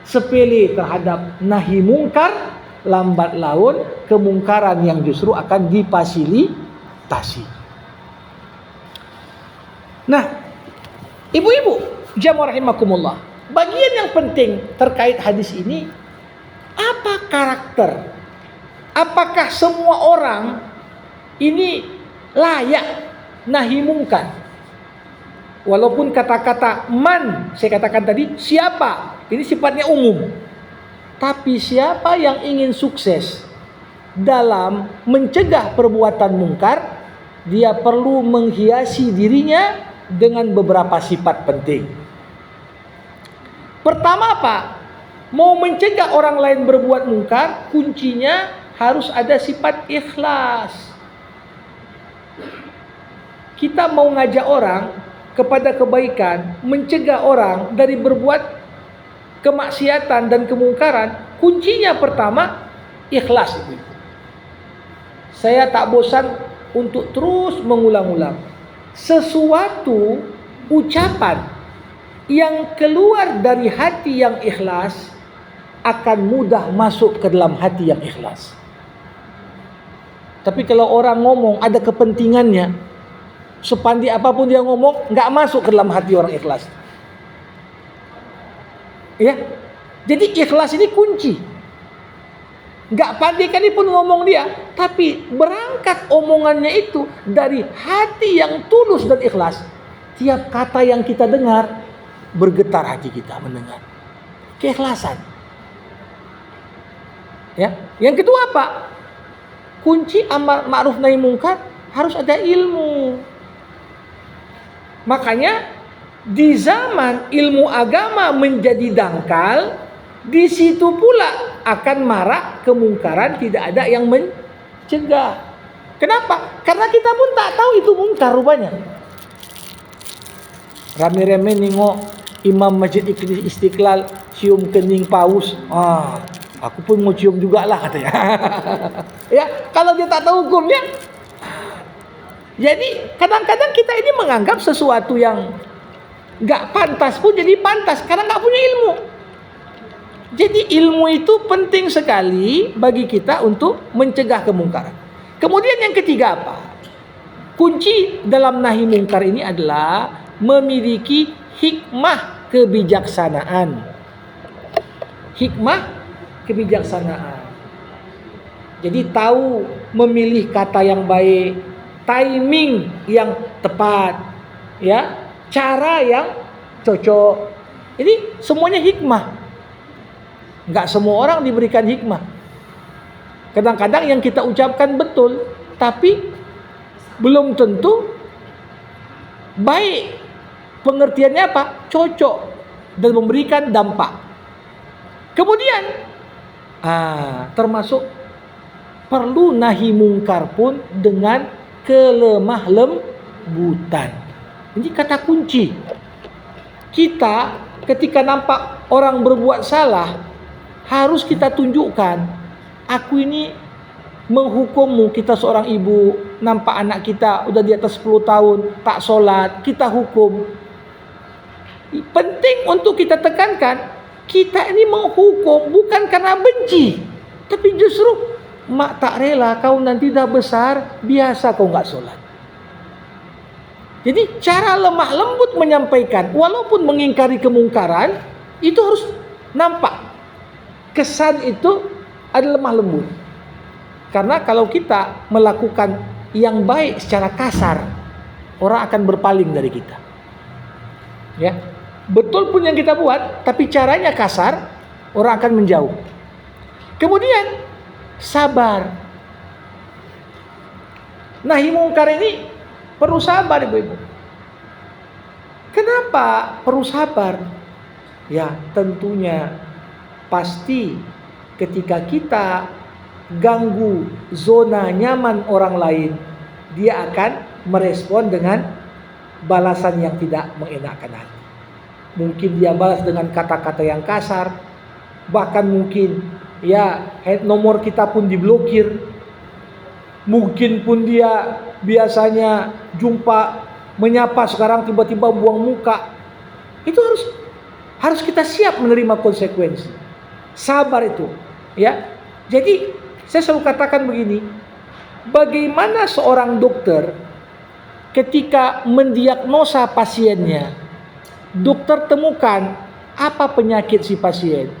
sepele terhadap nahi mungkar, lambat laun kemungkaran yang justru akan difasilitasi. Nah, ibu-ibu, jamaah rahimakumullah, bagian yang penting terkait hadis ini, apa karakter? Apakah semua orang ini layak nahi mungkar? Walaupun kata-kata man, saya katakan tadi, siapa? Ini sifatnya umum. Tapi siapa yang ingin sukses dalam mencegah perbuatan mungkar, dia perlu menghiasi dirinya dengan beberapa sifat penting. Pertama apa? Mau mencegah orang lain berbuat mungkar, kuncinya harus ada sifat ikhlas. Kita mau ngajak orang kepada kebaikan, mencegah orang dari berbuat kemaksiatan dan kemungkaran, kuncinya pertama ikhlas. Saya tak bosan untuk terus mengulang-ulang. Sesuatu ucapan yang keluar dari hati yang ikhlas akan mudah masuk ke dalam hati yang ikhlas. Tapi kalau orang ngomong ada kepentingannya, sepandai apapun dia ngomong, nggak masuk ke dalam hati orang ikhlas. Ya, jadi ikhlas ini kunci. Nggak pandai kali pun ngomong dia, tapi berangkat omongannya itu dari hati yang tulus dan ikhlas. Tiap kata yang kita dengar bergetar hati kita mendengar. Keikhlasan. Ya, yang kedua apa? Kunci amar ma'ruf nahi mungkar harus ada ilmu. Makanya di zaman ilmu agama menjadi dangkal, di situ pula akan marak kemungkaran, tidak ada yang mencegah. Kenapa? Karena kita pun tak tahu itu mungkar rupanya. Rame-rame nengok imam masjid Istiqlal cium kening paus. Aku pun mau cium juga lah katanya. Ya, kalau dia tak tahu hukumnya. Jadi kadang-kadang kita ini menganggap sesuatu yang gak pantas pun jadi pantas karena gak punya ilmu. Jadi ilmu itu penting sekali bagi kita untuk mencegah kemungkaran. Kemudian yang ketiga apa? Kunci dalam nahi mungkar ini adalah memiliki hikmah kebijaksanaan. Hikmah kebijaksanaan. Jadi tahu memilih kata yang baik, timing yang tepat, ya, cara yang cocok. Ini semuanya hikmah. Enggak semua orang diberikan hikmah. Kadang-kadang yang kita ucapkan betul, tapi belum tentu baik. Pengertiannya apa? Cocok dan memberikan dampak. Kemudian termasuk perlu nahi mungkar pun dengan kelemah lembutan. Ini kata kunci. Kita ketika nampak orang berbuat salah, harus kita tunjukkan, aku ini menghukummu. Kita seorang ibu, nampak anak kita udah di atas 10 tahun, tak sholat, kita hukum. Penting untuk kita tekankan, kita ini menghukum bukan karena benci, tapi justru mak tak rela kau nanti dah besar, biasa kau nggak sholat. Jadi cara lemah lembut menyampaikan, walaupun mengingkari kemungkaran, itu harus nampak. Kesan itu adalah lemah lembut. Karena kalau kita melakukan yang baik secara kasar, orang akan berpaling dari kita. Ya, betul pun yang kita buat, tapi caranya kasar, orang akan menjauh. Kemudian sabar. Nahi mungkar ini perlu sabar, ibu-ibu. Kenapa perlu sabar? Ya, tentunya pasti ketika kita ganggu zona nyaman orang lain, dia akan merespon dengan balasan yang tidak mengenakkan hati. Mungkin dia balas dengan kata-kata yang kasar, bahkan mungkin ya nomor kita pun diblokir. Mungkin pun dia biasanya jumpa menyapa, sekarang tiba-tiba buang muka. Itu harus kita siap menerima konsekuensi. Sabar itu, ya. Jadi saya selalu katakan begini, bagaimana seorang dokter ketika mendiagnosa pasiennya, dokter temukan apa penyakit si pasien.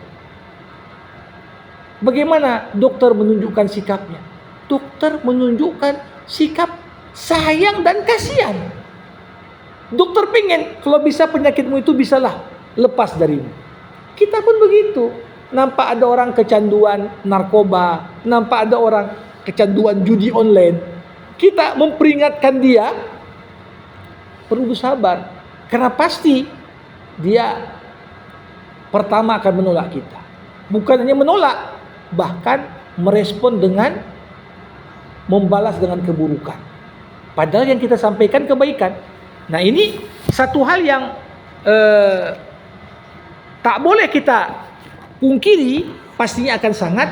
Bagaimana dokter menunjukkan sikapnya? Dokter menunjukkan sikap sayang dan kasihan. Dokter pengen kalau bisa penyakitmu itu bisalah lepas darimu. Kita pun begitu. Nampak ada orang kecanduan narkoba, nampak ada orang kecanduan judi online, kita memperingatkan dia, perlu bersabar. Karena pasti dia pertama akan menolak kita. Bukan hanya menolak, bahkan merespon dengan membalas dengan keburukan. Padahal yang kita sampaikan kebaikan. Nah, ini satu hal yang tak boleh kita pungkiri, pastinya akan sangat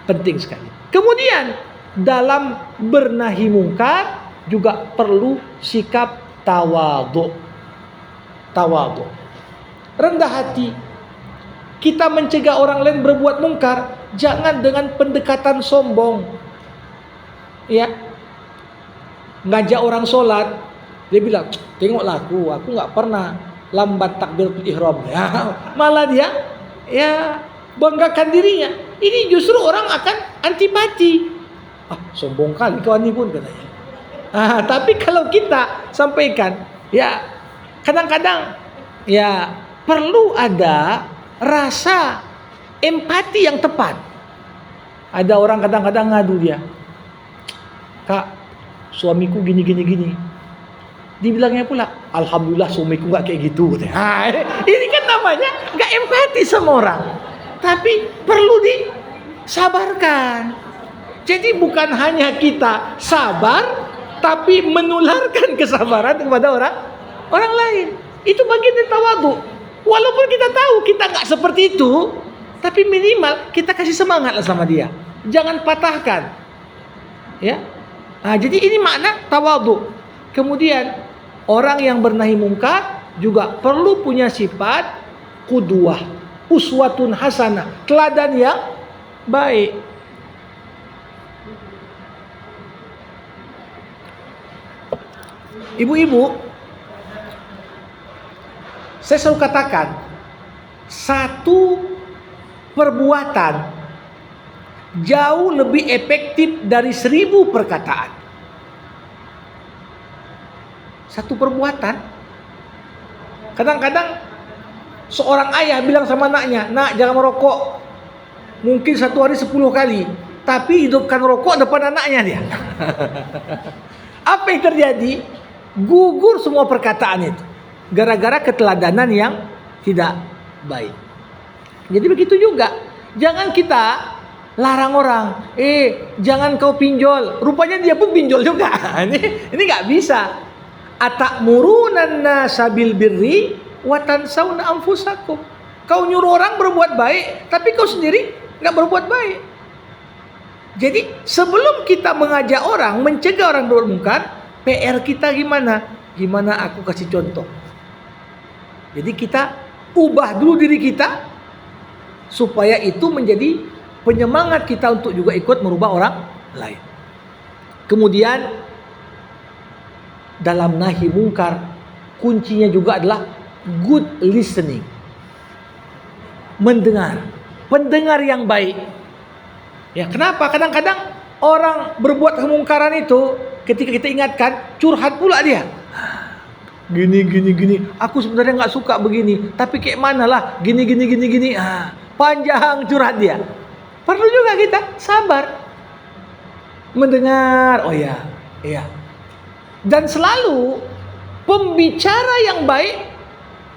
penting sekali. Kemudian dalam bernahi mungkar juga perlu sikap tawadhu. Tawadhu, rendah hati. Kita mencegah orang lain berbuat mungkar, jangan dengan pendekatan sombong. Ya, ngajak orang sholat, dia bilang, tengoklah aku nggak pernah lambat takbiratul ihram. Ya, malah dia ya banggakan dirinya. Ini justru orang akan antipati. Sombong kali kau ini pun, katanya. Tapi kalau kita sampaikan, ya kadang-kadang ya perlu ada rasa empati yang tepat. Ada orang kadang-kadang ngadu dia, Kak, suamiku gini. Dibilangnya pula, alhamdulillah suamiku gak kayak gitu. Ini kan namanya gak empati sama orang. Tapi perlu disabarkan. Jadi bukan hanya kita sabar, tapi menularkan kesabaran kepada orang lain. Itu bagian dari tawadhu. Walaupun kita tahu kita gak seperti itu, tapi minimal kita kasih semangat lah sama dia. Jangan patahkan. Ya. Jadi ini makna tawadhu. Kemudian orang yang bernahi mungkar juga perlu punya sifat qudwah, uswatun hasanah, teladan yang baik. Ibu-ibu, saya selalu katakan, satu perbuatan jauh lebih efektif dari 1000 perkataan. Satu perbuatan. Kadang-kadang seorang ayah bilang sama anaknya, nak jangan merokok. Mungkin satu hari 10 kali, tapi hidupkan rokok depan anaknya dia. Apa yang terjadi? Gugur semua perkataan itu, gara-gara keteladanan yang tidak baik. Jadi begitu juga, jangan kita larang orang, jangan kau pinjol. Rupanya dia pun pinjol juga. Ini nggak bisa. Atakmurunan nasa bil birri wa tansawna anfusakum. Kau nyuruh orang berbuat baik, tapi kau sendiri nggak berbuat baik. Jadi sebelum kita mengajak orang, mencegah orang berbuat mungkar, PR kita gimana? Gimana aku kasih contoh. Jadi kita ubah dulu diri kita supaya itu menjadi penyemangat kita untuk juga ikut merubah orang lain. Kemudian dalam nahi mungkar kuncinya juga adalah good listening. Mendengar, pendengar yang baik. Ya, kenapa? Kadang-kadang orang berbuat kemungkaran itu ketika kita ingatkan curhat pula dia. Gini. Aku sebenarnya nggak suka begini, tapi kayak mana lah? Gini. Panjang curhat dia. Perlu juga kita sabar, mendengar. Oh ya. Dan selalu pembicara yang baik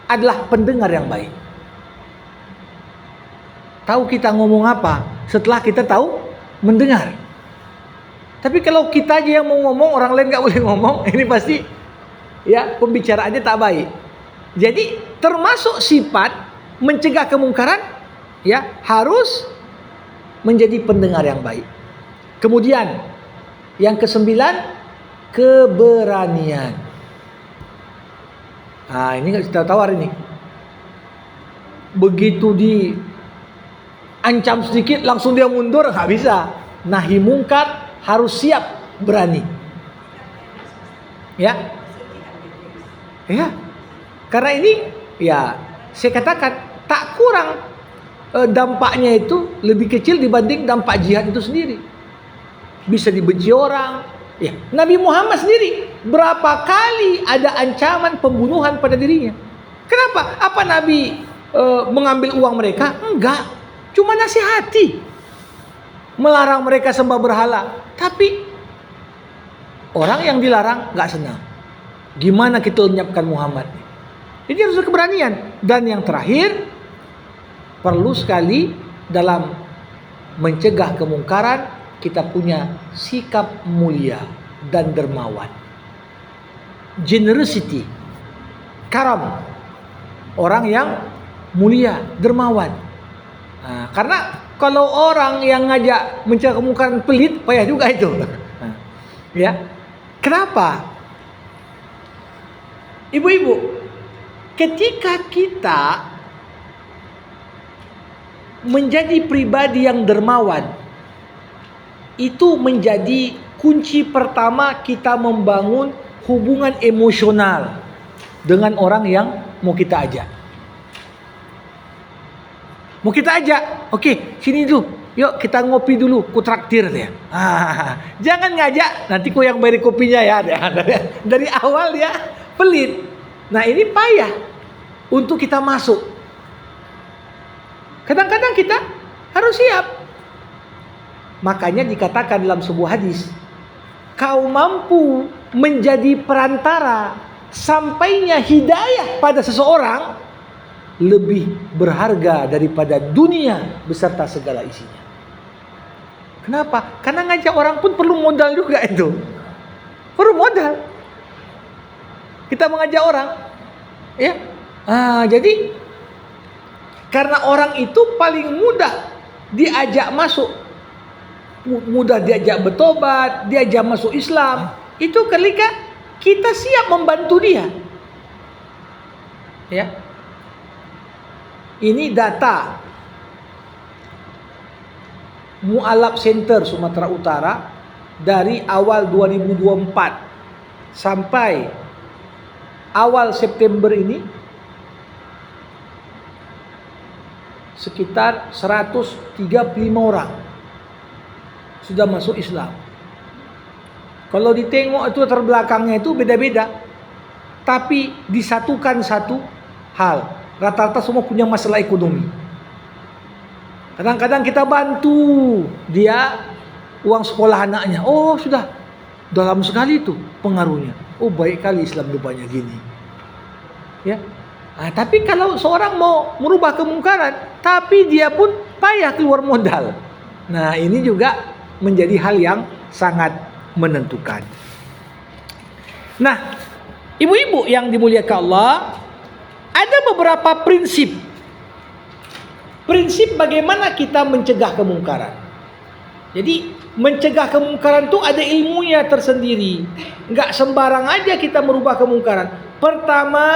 adalah pendengar yang baik. Tahu kita ngomong apa setelah kita tahu mendengar. Tapi kalau kita aja yang mau ngomong, orang lain nggak boleh ngomong, ini pasti ya pembicaraannya tak baik. Jadi termasuk sifat mencegah kemungkaran ya harus menjadi pendengar yang baik. Kemudian yang ke-9, keberanian. Nah, ini nggak kita tawar ini. Begitu diancam sedikit langsung dia mundur, nggak bisa. Nahi mungkar harus siap berani. Ya. Karena ini ya saya katakan tak kurang dampaknya itu lebih kecil dibanding dampak jihad itu sendiri. Bisa dibenci orang. Ya, Nabi Muhammad sendiri berapa kali ada ancaman pembunuhan pada dirinya. Kenapa? Apa Nabi mengambil uang mereka? Enggak, cuma nasihati, melarang mereka sembah berhala. Tapi orang yang dilarang nggak senang. Gimana kita lenyapkan Muhammad? Ini harus keberanian. Dan yang terakhir, perlu sekali dalam mencegah kemungkaran kita punya sikap mulia dan dermawan. Generosity, karam, orang yang mulia, dermawan. Nah, karena kalau orang yang ngajak mencegah kemungkaran pelit, payah juga itu. Ya, kenapa? Ibu-ibu, ketika kita menjadi pribadi yang dermawan, itu menjadi kunci pertama kita membangun hubungan emosional dengan orang yang mau kita ajak. Mau kita ajak, oke, sini dulu, yuk kita ngopi dulu, ku traktir dia. Jangan ngajak, nanti ku yang bayar kopinya ya. Dari awal ya pelit. Nah ini payah untuk kita masuk. Kadang-kadang kita harus siap. Makanya dikatakan dalam sebuah hadis, kau mampu menjadi perantara sampainya hidayah pada seseorang lebih berharga daripada dunia beserta segala isinya. Kenapa? Karena ngajak orang pun perlu modal juga itu. Perlu modal. Kita mengajak orang, ya. Jadi karena orang itu paling mudah diajak masuk, mudah diajak bertobat, diajak masuk Islam. Itu ketika kita siap membantu dia. Ya. Ini data Mu'alaf Center Sumatera Utara dari awal 2024 sampai awal September ini sekitar 135 orang sudah masuk Islam. Kalau ditengok itu latar belakangnya itu beda-beda, tapi disatukan satu hal, rata-rata semua punya masalah ekonomi. Kadang-kadang kita bantu dia uang sekolah anaknya, oh sudah dalam sekali itu pengaruhnya. Oh baik kali Islam rupanya gini. Ya. Tapi kalau seorang mau merubah kemungkaran, tapi dia pun payah keluar modal. Nah, ini juga menjadi hal yang sangat menentukan. Nah, Ibu-ibu yang dimuliakan Allah, ada beberapa prinsip. Prinsip bagaimana kita mencegah kemungkaran. Jadi mencegah kemungkaran itu ada ilmunya tersendiri. Enggak sembarang aja kita merubah kemungkaran. Pertama,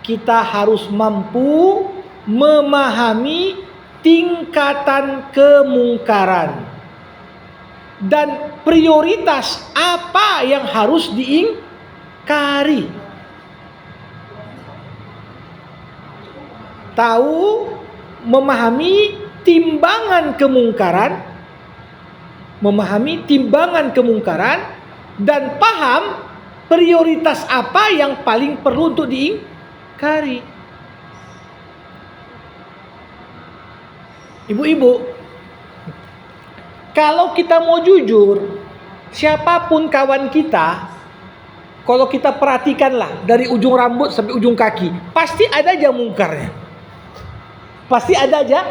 kita harus mampu memahami tingkatan kemungkaran dan prioritas apa yang harus diingkari. Tahu, memahami timbangan kemungkaran, dan paham prioritas apa yang paling perlu untuk diingkari. Ibu-ibu, kalau kita mau jujur, siapapun kawan kita, kalau kita perhatikanlah dari ujung rambut sampai ujung kaki, pasti ada aja mungkarnya. Pasti ada aja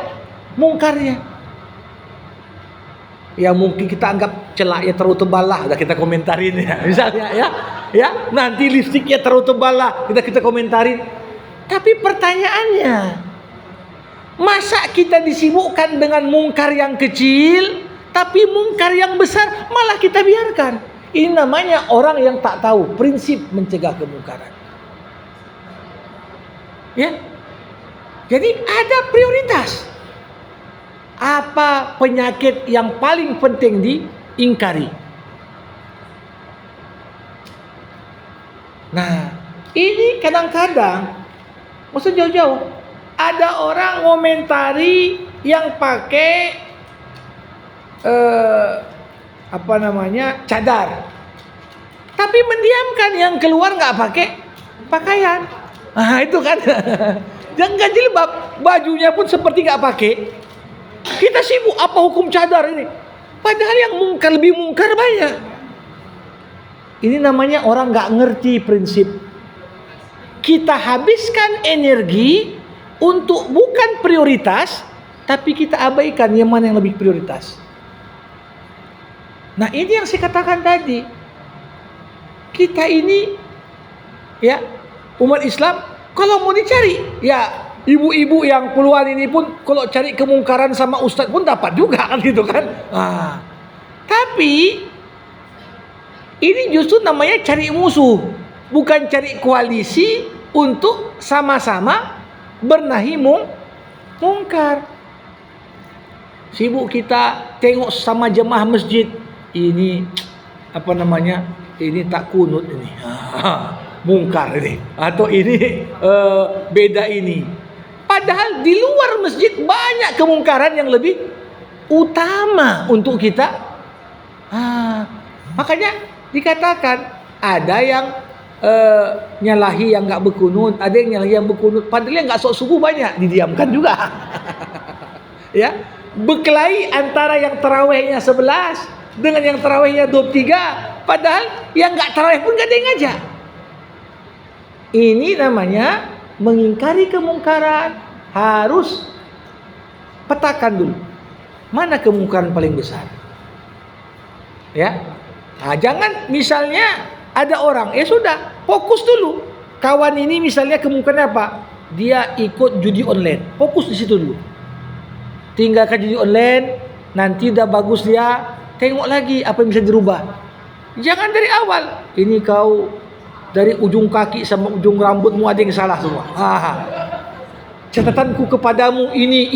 mungkarnya. Ya mungkin kita anggap celaknya terlalu tebal lah, udah kita komentarin ya. Misalnya ya, nanti lipstiknya terlalu tebal lah, kita komentarin. Tapi pertanyaannya, masa kita disibukkan dengan mungkar yang kecil, tapi mungkar yang besar malah kita biarkan? Ini namanya orang yang tak tahu prinsip mencegah kemungkaran. Ya. Jadi ada prioritas. Apa penyakit yang paling penting diingkari? Nah, ini kadang-kadang, maksud jauh-jauh, ada orang ngomentari yang pakai cadar, tapi mendiamkan yang keluar nggak pakai pakaian. Nah itu kan, jangan jilbab, bajunya pun seperti nggak pakai. Kita sibuk apa hukum cadar ini, padahal yang mungkar lebih mungkar banyak. Ini namanya orang nggak ngerti prinsip. Kita habiskan energi untuk bukan prioritas, tapi kita abaikan yang mana yang lebih prioritas. Nah ini yang saya katakan tadi. Kita ini ya umat Islam, kalau mau dicari ya ibu-ibu yang puluhan ini pun kalau cari kemungkaran sama ustadz pun dapat juga kan gitu kan. Tapi ini justru namanya cari musuh, bukan cari koalisi untuk sama-sama bernahi mungkar. Sibuk kita tengok sama jemaah masjid, ini ini tak kunut ini, mungkar ini, atau ini beda ini. Padahal di luar masjid banyak kemungkaran yang lebih utama untuk kita. Makanya dikatakan ada yang nyalahi yang nggak berkunut, ada yang nyalahi yang berkunut. Padahal yang nggak sok subuh banyak, didiamkan juga. Ya, berkelahi antara yang tarawihnya 11 dengan yang tarawihnya 23, padahal yang nggak tarawih pun gak ada yang ngajak. Ini namanya mengingkari kemungkaran. Harus petakan dulu mana kemungkaran paling besar. Ya, jangan misalnya ada orang, ya sudah fokus dulu. Kawan ini misalnya kemungkaran apa? Dia ikut judi online, fokus di situ dulu. Tinggalkan judi online, nanti udah bagus dia, tengok lagi apa yang bisa dirubah. Jangan dari awal. Ini kau dari ujung kaki sama ujung rambutmu ada yang salah semua. Catatanku kepadamu ini.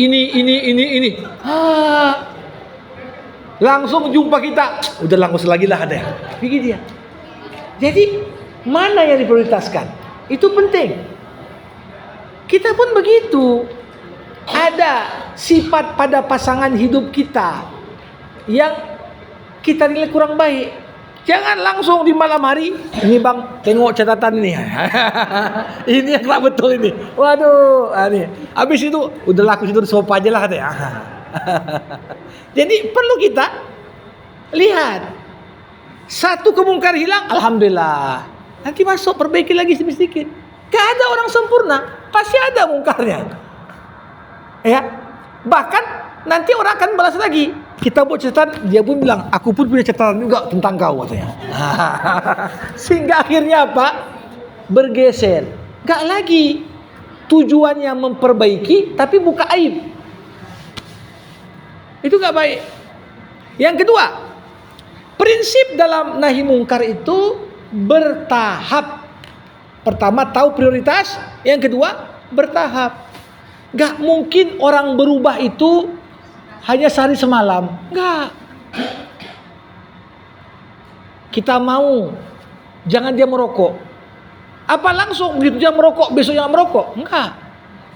Langsung jumpa kita, udah langsung lagi lah ada. Begitu dia. Jadi mana yang diprioritaskan? Itu penting. Kita pun begitu. Ada sifat pada pasangan hidup kita yang kita nilai kurang baik. Jangan langsung di malam hari, ini bang, tengok catatan ini. Ini yang tak betul ini. Waduh, ini. Habis itu, udah laku situ sopa aja lah katanya. Jadi perlu kita lihat. Satu kemungkar hilang, alhamdulillah. Nanti masuk, perbaiki lagi sedikit. Gak ada orang sempurna, pasti ada mungkarnya. Ya, Bahkan nanti orang akan balas lagi. Kita buat catatan, dia pun bilang, aku pun punya catatan juga tentang kau katanya. Sehingga akhirnya apa? Bergeser. Gak lagi tujuannya memperbaiki, tapi buka aib. Itu gak baik. Yang kedua, prinsip dalam nahi mungkar itu bertahap. Pertama, tahu prioritas. Yang kedua, bertahap. Gak mungkin orang berubah itu hanya sehari semalam. Enggak. Kita mau jangan dia merokok. Apa langsung begitu dia merokok besok jangan merokok? Enggak.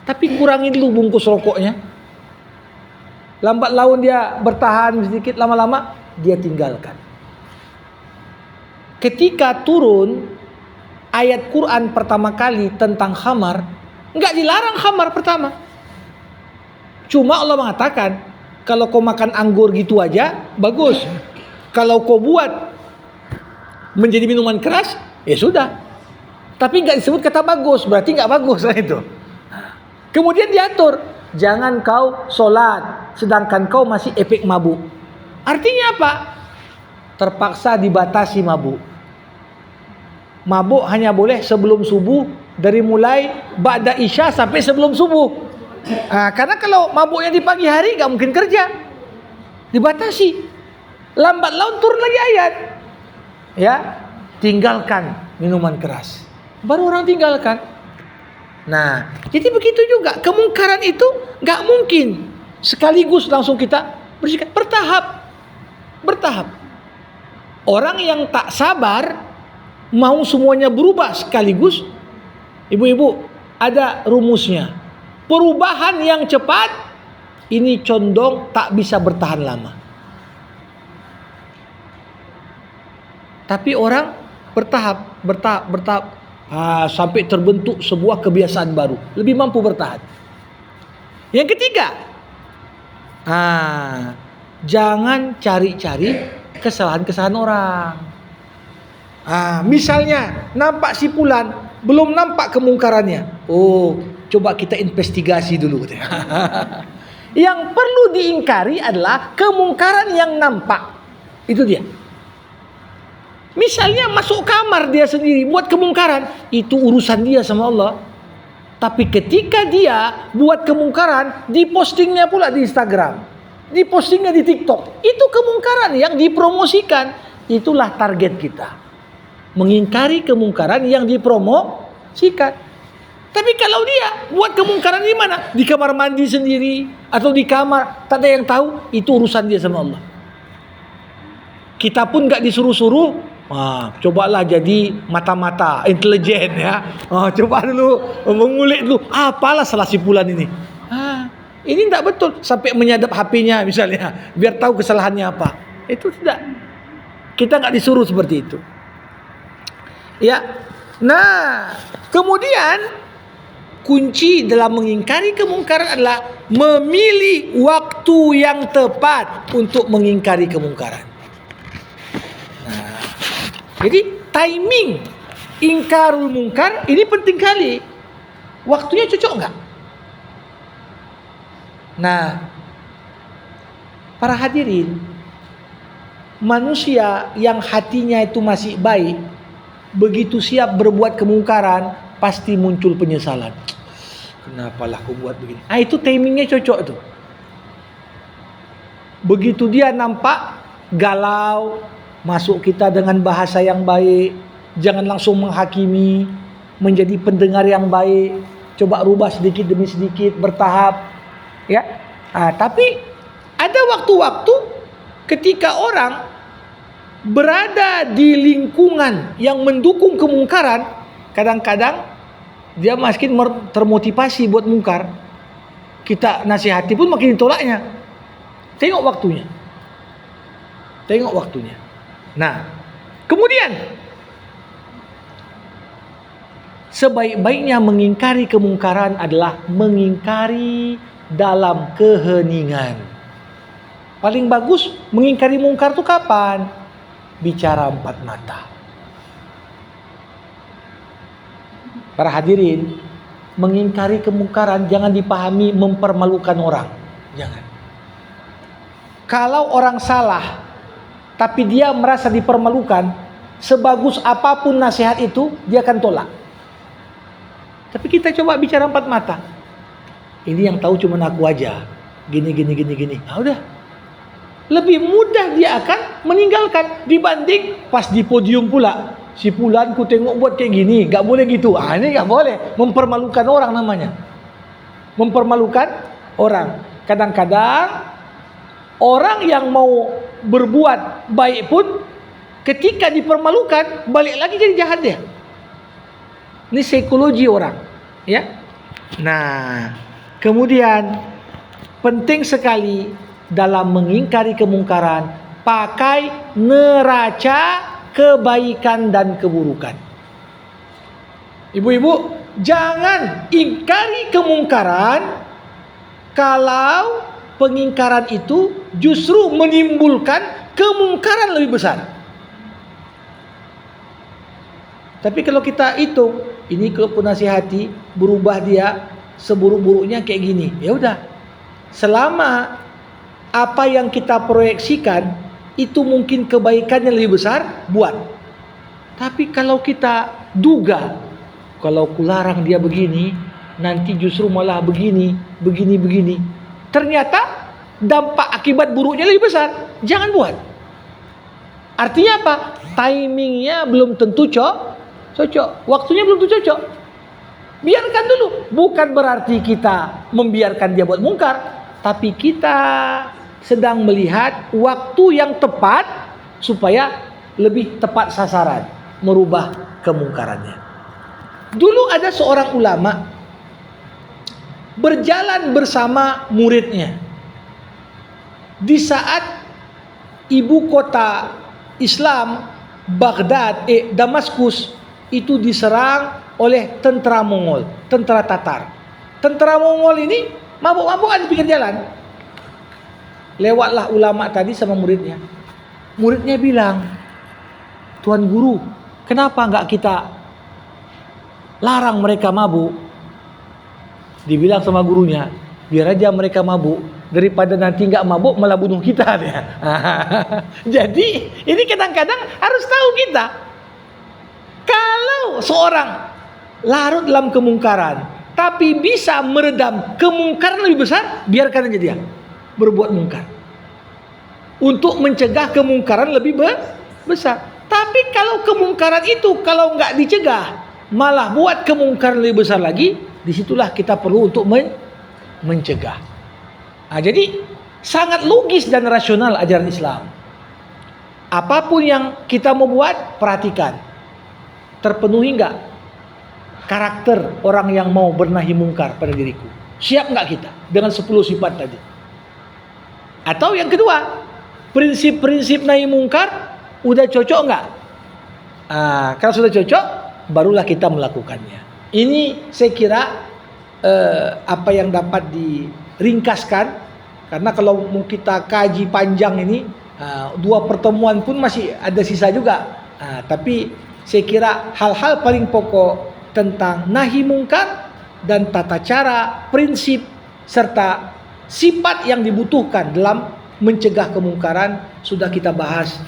Tapi kurangi dulu bungkus rokoknya. Lambat laun dia bertahan sedikit, lama-lama dia tinggalkan. Ketika turun ayat Quran pertama kali tentang khamar, enggak dilarang khamar pertama. Cuma Allah mengatakan, kalau kau makan anggur gitu aja, bagus. Kalau kau buat menjadi minuman keras, ya sudah. Tapi nggak disebut kata bagus, berarti nggak bagus lah itu. Kemudian diatur, jangan kau sholat, sedangkan kau masih efek mabuk. Artinya apa? Terpaksa dibatasi mabuk. Mabuk hanya boleh sebelum subuh, dari mulai ba'da isya sampai sebelum subuh. Karena kalau mabuknya di pagi hari gak mungkin kerja, dibatasi. Lambat laun turun lagi ayat, ya, tinggalkan minuman keras. Baru orang tinggalkan. Nah, jadi begitu juga kemungkaran itu gak mungkin sekaligus langsung kita bersihkan. Bertahap. Orang yang tak sabar mau semuanya berubah sekaligus, ibu-ibu, ada rumusnya. Perubahan yang cepat ini condong tak bisa bertahan lama. Tapi orang bertahap sampai terbentuk sebuah kebiasaan baru, lebih mampu bertahan. Yang ketiga, jangan cari-cari kesalahan-kesalahan orang. Misalnya nampak si fulan, belum nampak kemungkarannya. Oh, coba kita investigasi dulu. Yang perlu diingkari adalah kemungkaran yang nampak. Itu dia. Misalnya masuk kamar dia sendiri buat kemungkaran, itu urusan dia sama Allah. Tapi ketika dia buat kemungkaran, dipostingnya pula di Instagram, dipostingnya di TikTok, itu kemungkaran yang dipromosikan. Itulah target kita. Mengingkari kemungkaran yang dipromosikan. Tapi kalau dia buat kemungkaran di mana? Di kamar mandi sendiri atau di kamar, tak ada yang tahu, itu urusan dia sama Allah. Kita pun gak disuruh-suruh. Cobalah jadi mata-mata intelijen ya. Coba dulu mengulik dulu. Apalah salah si fulan ini. Ini tidak betul. Sampai menyadap HP-nya misalnya, biar tahu kesalahannya apa. Itu tidak. Kita nggak disuruh seperti itu. Ya. Nah, kemudian kunci dalam mengingkari kemungkaran adalah memilih waktu yang tepat untuk mengingkari kemungkaran. Jadi timing ingkarul mungkar ini penting kali. Waktunya cocok enggak? Nah, para hadirin, manusia yang hatinya itu masih baik, begitu siap berbuat kemungkaran, pasti muncul penyesalan. Kenapalah aku buat begini? Itu timingnya cocok tuh. Begitu dia nampak galau, masuk kita dengan bahasa yang baik. Jangan langsung menghakimi, menjadi pendengar yang baik. Coba rubah sedikit demi sedikit, bertahap. Ya. Tapi ada waktu-waktu ketika orang berada di lingkungan yang mendukung kemungkaran, kadang-kadang dia makin termotivasi buat mungkar. Kita nasihati pun makin ditolaknya. Tengok waktunya. Nah, kemudian sebaik-baiknya mengingkari kemungkaran adalah mengingkari dalam keheningan. Paling bagus mengingkari mungkar itu kapan? Bicara empat mata. Para hadirin, mengingkari kemungkaran jangan dipahami mempermalukan orang. Jangan. Kalau orang salah tapi dia merasa dipermalukan, sebagus apapun nasihat itu dia akan tolak. Tapi kita coba bicara empat mata. Ini yang tahu cuma aku aja. Gini. Ah udah. Lebih mudah dia akan meninggalkan dibanding pas di podium pula. Si Fulan ku tengok buat kayak gini, nggak boleh gitu. Ah ini nggak boleh, mempermalukan orang namanya. Mempermalukan orang. Kadang-kadang orang yang mau berbuat baik pun ketika dipermalukan balik lagi jadi jahat dia. Ini psikologi orang, ya. Nah, kemudian penting sekali dalam mengingkari kemungkaran pakai neraca kebaikan dan keburukan. Ibu-ibu, jangan ingkari kemungkaran kalau pengingkaran itu justru menimbulkan kemungkaran lebih besar. Tapi kalau kita hitung, ini kalau penasihati berubah dia seburuk-buruknya kayak gini, ya udah. Selama apa yang kita proyeksikan itu mungkin kebaikannya lebih besar, buat. Tapi kalau kita duga, kalau kularang dia begini, nanti justru malah begini. Ternyata dampak akibat buruknya lebih besar. Jangan buat. Artinya apa? Timingnya belum tentu cocok. Waktunya belum tentu cocok. Biarkan dulu. Bukan berarti kita membiarkan dia buat mungkar, tapi kita sedang melihat waktu yang tepat supaya lebih tepat sasaran merubah kemungkarannya. Dulu ada seorang ulama berjalan bersama muridnya di saat ibu kota Islam Damaskus itu diserang oleh tentara Mongol, tentara Tatar. Tentara Mongol ini mabuk-mabukan di pinggir jalan. Lewatlah ulama tadi sama muridnya. Muridnya bilang, "Tuan guru, kenapa enggak kita larang mereka mabuk?" Dibilang sama gurunya, "Biar aja mereka mabuk, daripada nanti enggak mabuk malah bunuh kita." Jadi ini kadang-kadang harus tahu kita, kalau seorang larut dalam kemungkaran tapi bisa meredam kemungkaran lebih besar, biarkan aja dia berbuat mungkar untuk mencegah kemungkaran lebih besar. Tapi kalau kemungkaran itu kalau nggak dicegah malah buat kemungkaran lebih besar lagi, disitulah kita perlu untuk mencegah. Nah, jadi sangat logis dan rasional ajaran Islam. Apapun yang kita mau buat, perhatikan terpenuhi nggak karakter orang yang mau bernahi mungkar pada diriku. Siap nggak kita dengan 10 sifat tadi? Atau yang kedua, prinsip-prinsip nahi mungkar udah cocok nggak? Kalau sudah cocok, barulah kita melakukannya. Ini saya kira apa yang dapat diringkaskan, karena kalau mau kita kaji panjang ini 2 pertemuan pun masih ada sisa juga. Tapi saya kira hal-hal paling pokok tentang nahi mungkar dan tata cara, prinsip serta sifat yang dibutuhkan dalam mencegah kemungkaran sudah kita bahas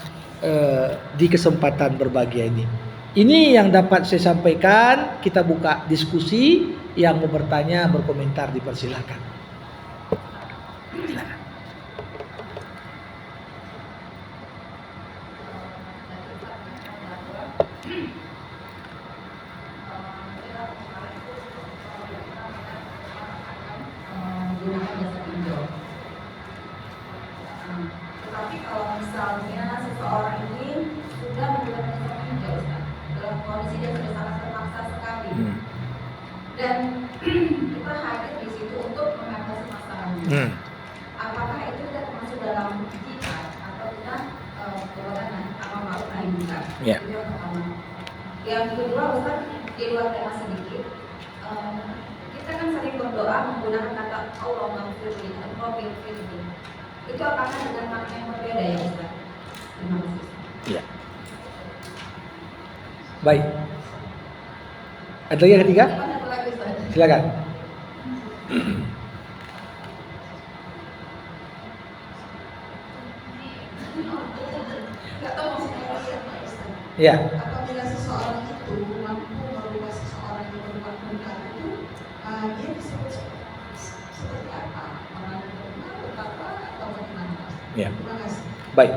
di kesempatan berbahagia ini. Ini yang dapat saya sampaikan. Kita buka diskusi. Yang mau bertanya, berkomentar, dipersilakan. Silakan. Gunakan jasa pinjol. Tetapi kalau misalnya seseorang ini sudah menggunakan jasa pinjol, dalam kondisi dia sudah sangat terpaksa sekali, dan kita hadir di situ untuk mengatasi masalahnya. Apakah itu tidak termasuk dalam jihad atau kita perbuatan amar ma'ruf nahi munkar? Itu yang pertama. Yang kedua, Ustaz, di luar tema sedikit, kita kan sering berdoa menggunakan kata Allahumma firli dan Rabbil firli. Itu apakah dengan makna yang berbeda ya Ustaz? Terima kasih. Ya. Baik. Ada lagi yang ketiga? Silakan. Nggak tahu maksudnya Pak Ustaz. Ya. Apabila seseorang itu mampu merubah seseorang yang berbuat munkar itu, dia disebut seperti apa? Orang yang benar, betapa, atau bagaimana? Ya. Terima kasih. Baik.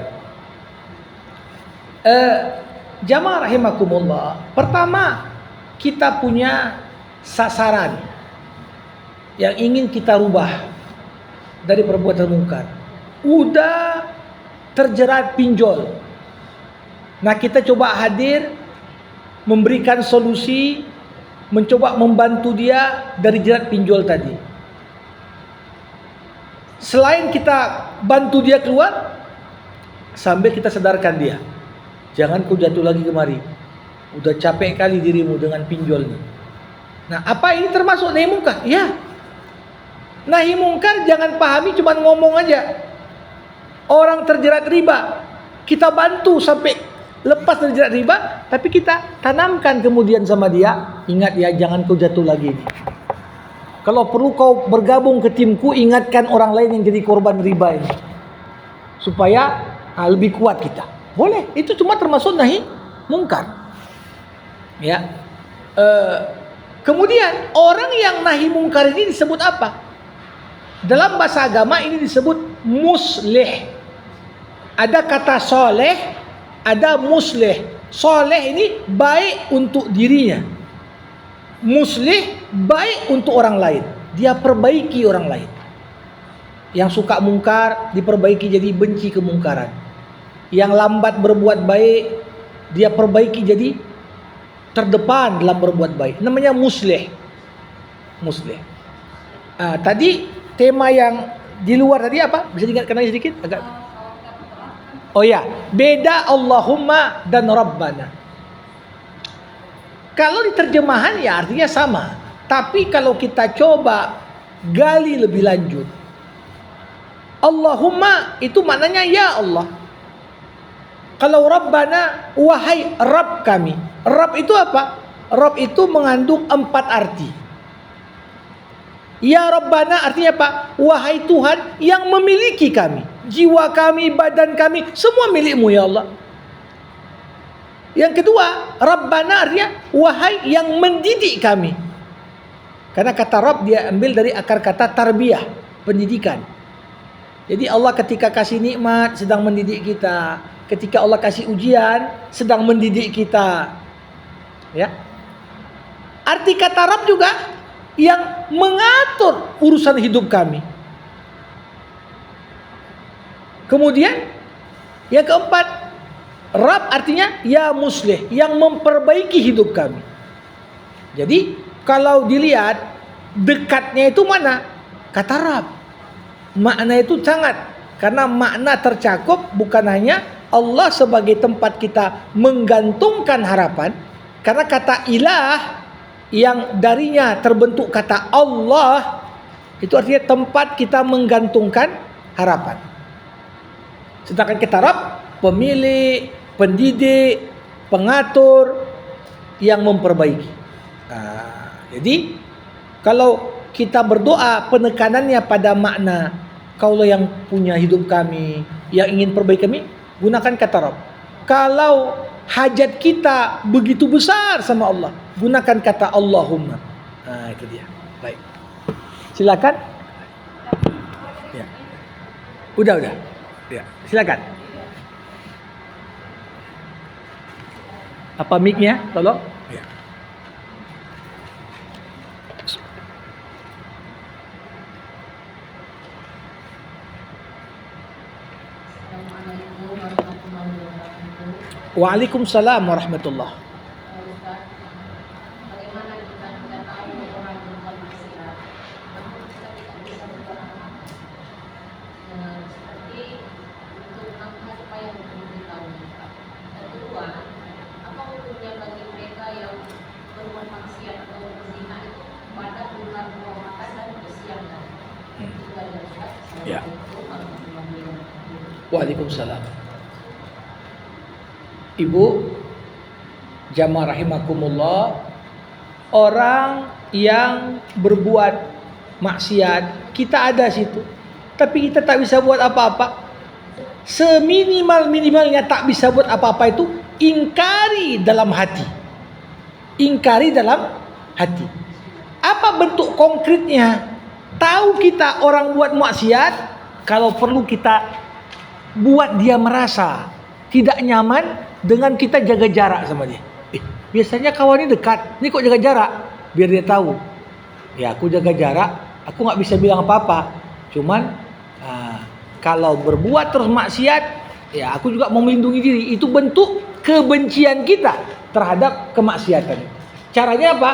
Jamaah rahimakumullah. Pertama, kita punya sasaran yang ingin kita rubah dari perbuatan mungkar. Udah terjerat pinjol. Nah, kita coba hadir memberikan solusi, mencoba membantu dia dari jerat pinjol tadi. Selain kita bantu dia keluar, sambil kita sadarkan dia, jangan kau jatuh lagi kemari. Udah capek kali dirimu dengan pinjol nih. Nah, apa ini termasuk nahi mungkar? Ya. Nahi mungkar jangan pahami cuma ngomong aja. Orang terjerat riba, kita bantu sampai lepas dari jerat riba, tapi kita tanamkan kemudian sama dia, ingat ya, jangan kau jatuh lagi nih. Kalau perlu kau bergabung ke timku, ingatkan orang lain yang jadi korban riba ini, supaya lebih kuat kita. Boleh, itu cuma termasuk nahi mungkar. Ya. Kemudian orang yang nahi mungkar ini disebut apa? Dalam bahasa agama ini disebut muslih. Ada kata soleh, ada muslih. Soleh ini baik untuk dirinya. Muslih baik untuk orang lain. Dia perbaiki orang lain. Yang suka mungkar diperbaiki jadi benci kemungkaran. Yang lambat berbuat baik dia perbaiki jadi terdepan dalam berbuat baik. Namanya muslih. Muslih. Tadi tema yang di luar tadi apa? Bisa diingatkan lagi sedikit? Agak. Oh ya, beda Allahumma dan Rabbana. Kalau di terjemahan ya artinya sama. Tapi kalau kita coba gali lebih lanjut, Allahumma itu maknanya ya Allah. Kalau Rabbana, wahai Rabb kami. Rabb itu apa? Rabb itu mengandung 4 arti. Ya Rabbana artinya apa? Wahai Tuhan yang memiliki kami. Jiwa kami, badan kami, semua milikmu ya Allah. Yang kedua, Rabbana artinya wahai yang mendidik kami. Karena kata Rabb dia ambil dari akar kata tarbiyah, pendidikan. Jadi Allah ketika kasih nikmat sedang mendidik kita. Ketika Allah kasih ujian sedang mendidik kita. Ya. Arti kata Rabb juga yang mengatur urusan hidup kami. Kemudian yang keempat, Rabb artinya ya muslih, yang memperbaiki hidup kami. Jadi kalau dilihat dekatnya itu mana? Kata Rabb. Makna itu sangat, karena makna tercakup bukan hanya Allah sebagai tempat kita menggantungkan harapan, karena kata ilah yang darinya terbentuk kata Allah itu artinya tempat kita menggantungkan harapan. Sedangkan kata Rabb pemilik, pendidik, pengatur, yang memperbaiki. Jadi kalau kita berdoa penekanannya pada makna Kaulah yang punya hidup kami, yang ingin perbaiki kami, gunakan kata Rabb. Kalau hajat kita begitu besar sama Allah, gunakan kata Allahumma. Nah, itu dia. Baik. Silakan. Ya. Udah. Ya, silakan. Apa mic-nya? Tolong. Ya. Assalamualaikum warahmatullahi wabarakatuh. Waalaikumsalam warahmatullahi. Ustaz, bagaimana kita tahu orang berbuat maksiat? Namun kita tidak bisa berbuat apa-apa. Seperti untuk angka supaya memberitahu. Dan kedua, apa hukumnya bagi mereka yang berbuat maksiat atau berzina itu pada bulan Ramadan dan bersiapkan? Itu aja Ustaz. Ya. Assalamualaikum warahmatullahi wabarakatuh. Waalaikumsalam. Ibu jamaah rahimakumullah, orang yang berbuat maksiat kita ada situ, tapi kita tak bisa buat apa-apa. seminimal-minimalnya tak bisa buat apa-apa itu ingkari dalam hati. Ingkari dalam hati. Apa bentuk konkretnya? Tahu kita orang buat maksiat, kalau perlu kita buat dia merasa tidak nyaman dengan kita jaga jarak sama dia. Biasanya kawan ini dekat, ini kok jaga jarak? Biar dia tahu. Ya aku jaga jarak, aku nggak bisa bilang apa-apa. Cuman kalau berbuat terus maksiat, ya aku juga mau melindungi diri. Itu bentuk kebencian kita terhadap kemaksiatan. Caranya apa?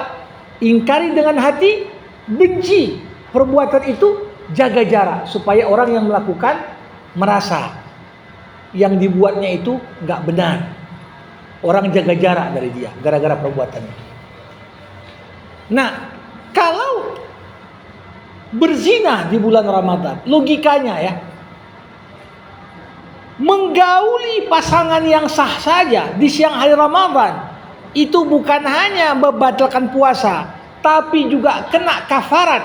Ingkari dengan hati, benci perbuatan itu, jaga jarak supaya orang yang melakukan merasa yang dibuatnya itu nggak benar. Orang jaga jarak dari dia gara-gara perbuatannya. Nah, kalau berzina di bulan Ramadan, logikanya ya, menggauli pasangan yang sah saja di siang hari Ramadan itu bukan hanya membatalkan puasa, tapi juga kena kafarat.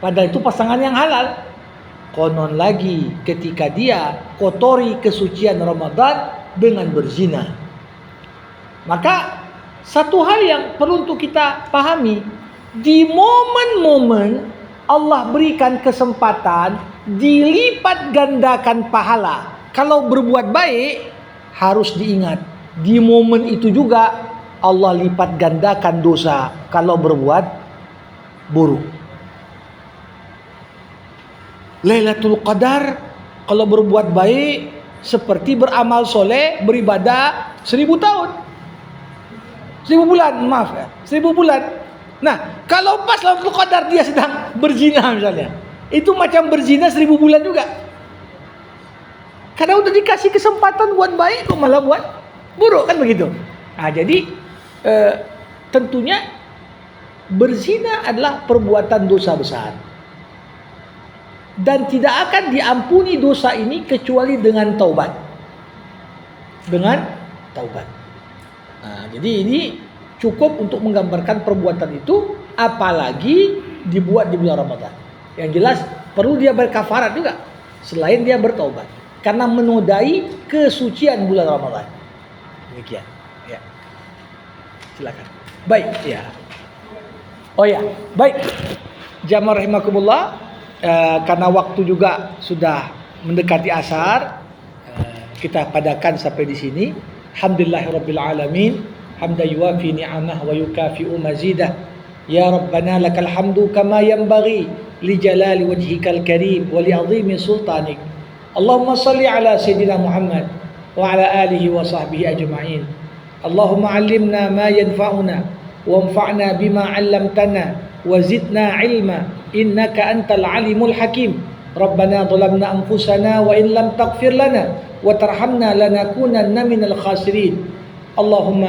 Padahal itu pasangan yang halal. Konon lagi ketika dia kotori kesucian Ramadan dengan berzina. Maka satu hal yang perlu untuk kita pahami, di momen-momen Allah berikan kesempatan dilipat gandakan pahala. Kalau berbuat baik harus diingat, di momen itu juga Allah lipat gandakan dosa kalau berbuat buruk. Lailatul Qadar kalau berbuat baik seperti beramal soleh, beribadah 1000 tahun, 1000 bulan, maaf ya, 1000 bulan. Nah, kalau pas Lailatul Qadar dia sedang berzina misalnya, itu macam berzina 1000 bulan juga. Karena udah dikasih kesempatan buat baik kok malah buat buruk, kan begitu. Nah, jadi tentunya berzina adalah perbuatan dosa besar. Dan tidak akan diampuni dosa ini kecuali dengan taubat. Dengan taubat. Nah, jadi ini cukup untuk menggambarkan perbuatan itu, apalagi dibuat di bulan Ramadan. Yang jelas perlu dia berkafarat juga selain dia bertaubat karena menodai kesucian bulan Ramadan. Demikian. Ya. Silakan. Baik, ya. Oh ya, baik. Jamaah rahimakumullah. Karena waktu juga sudah mendekati asar, kita padakan sampai di sini. Alhamdulillahirabbil alamin, hamdan yuwafi ni'amah wa yukafi'u mazidah. Ya Rabbana lakal hamdu kama yanbaghi li jalali wajhikal karim wa li 'azimi sultanik. Allahumma shalli ala sayyidina Muhammad wa ala alihi wa sahbihi ajma'in. Allahumma 'allimna ma yanfa'una wanfa'na bima 'allamtana wa zidna 'ilma. إنك أنت العليم الحكيم ربنا ظلمنا أنفسنا وإن لم تغفر لنا وترحمنا لنكونن من الخاسرين اللهم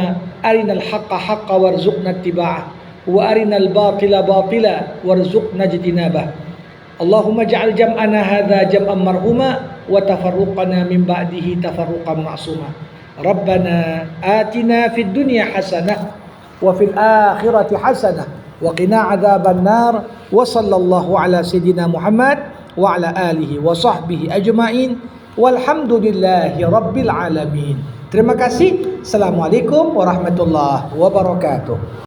أرنا الحق حقا وارزقنا اتباعه وأرنا الباطل باطلا وارزقنا اجتنابه اللهم اجعل جمعنا هذا جمعا مرحوما وتفرقنا من بعده تفرقا معصوما ربنا آتنا في الدنيا حسنة وفي الآخرة حسنة وقنا عذاب النار وصلى الله على سيدنا محمد وعلى آله وصحبه أجمعين والحمد لله رب العالمين. Terima kasih. Assalamualaikum warahmatullahi wabarakatuh.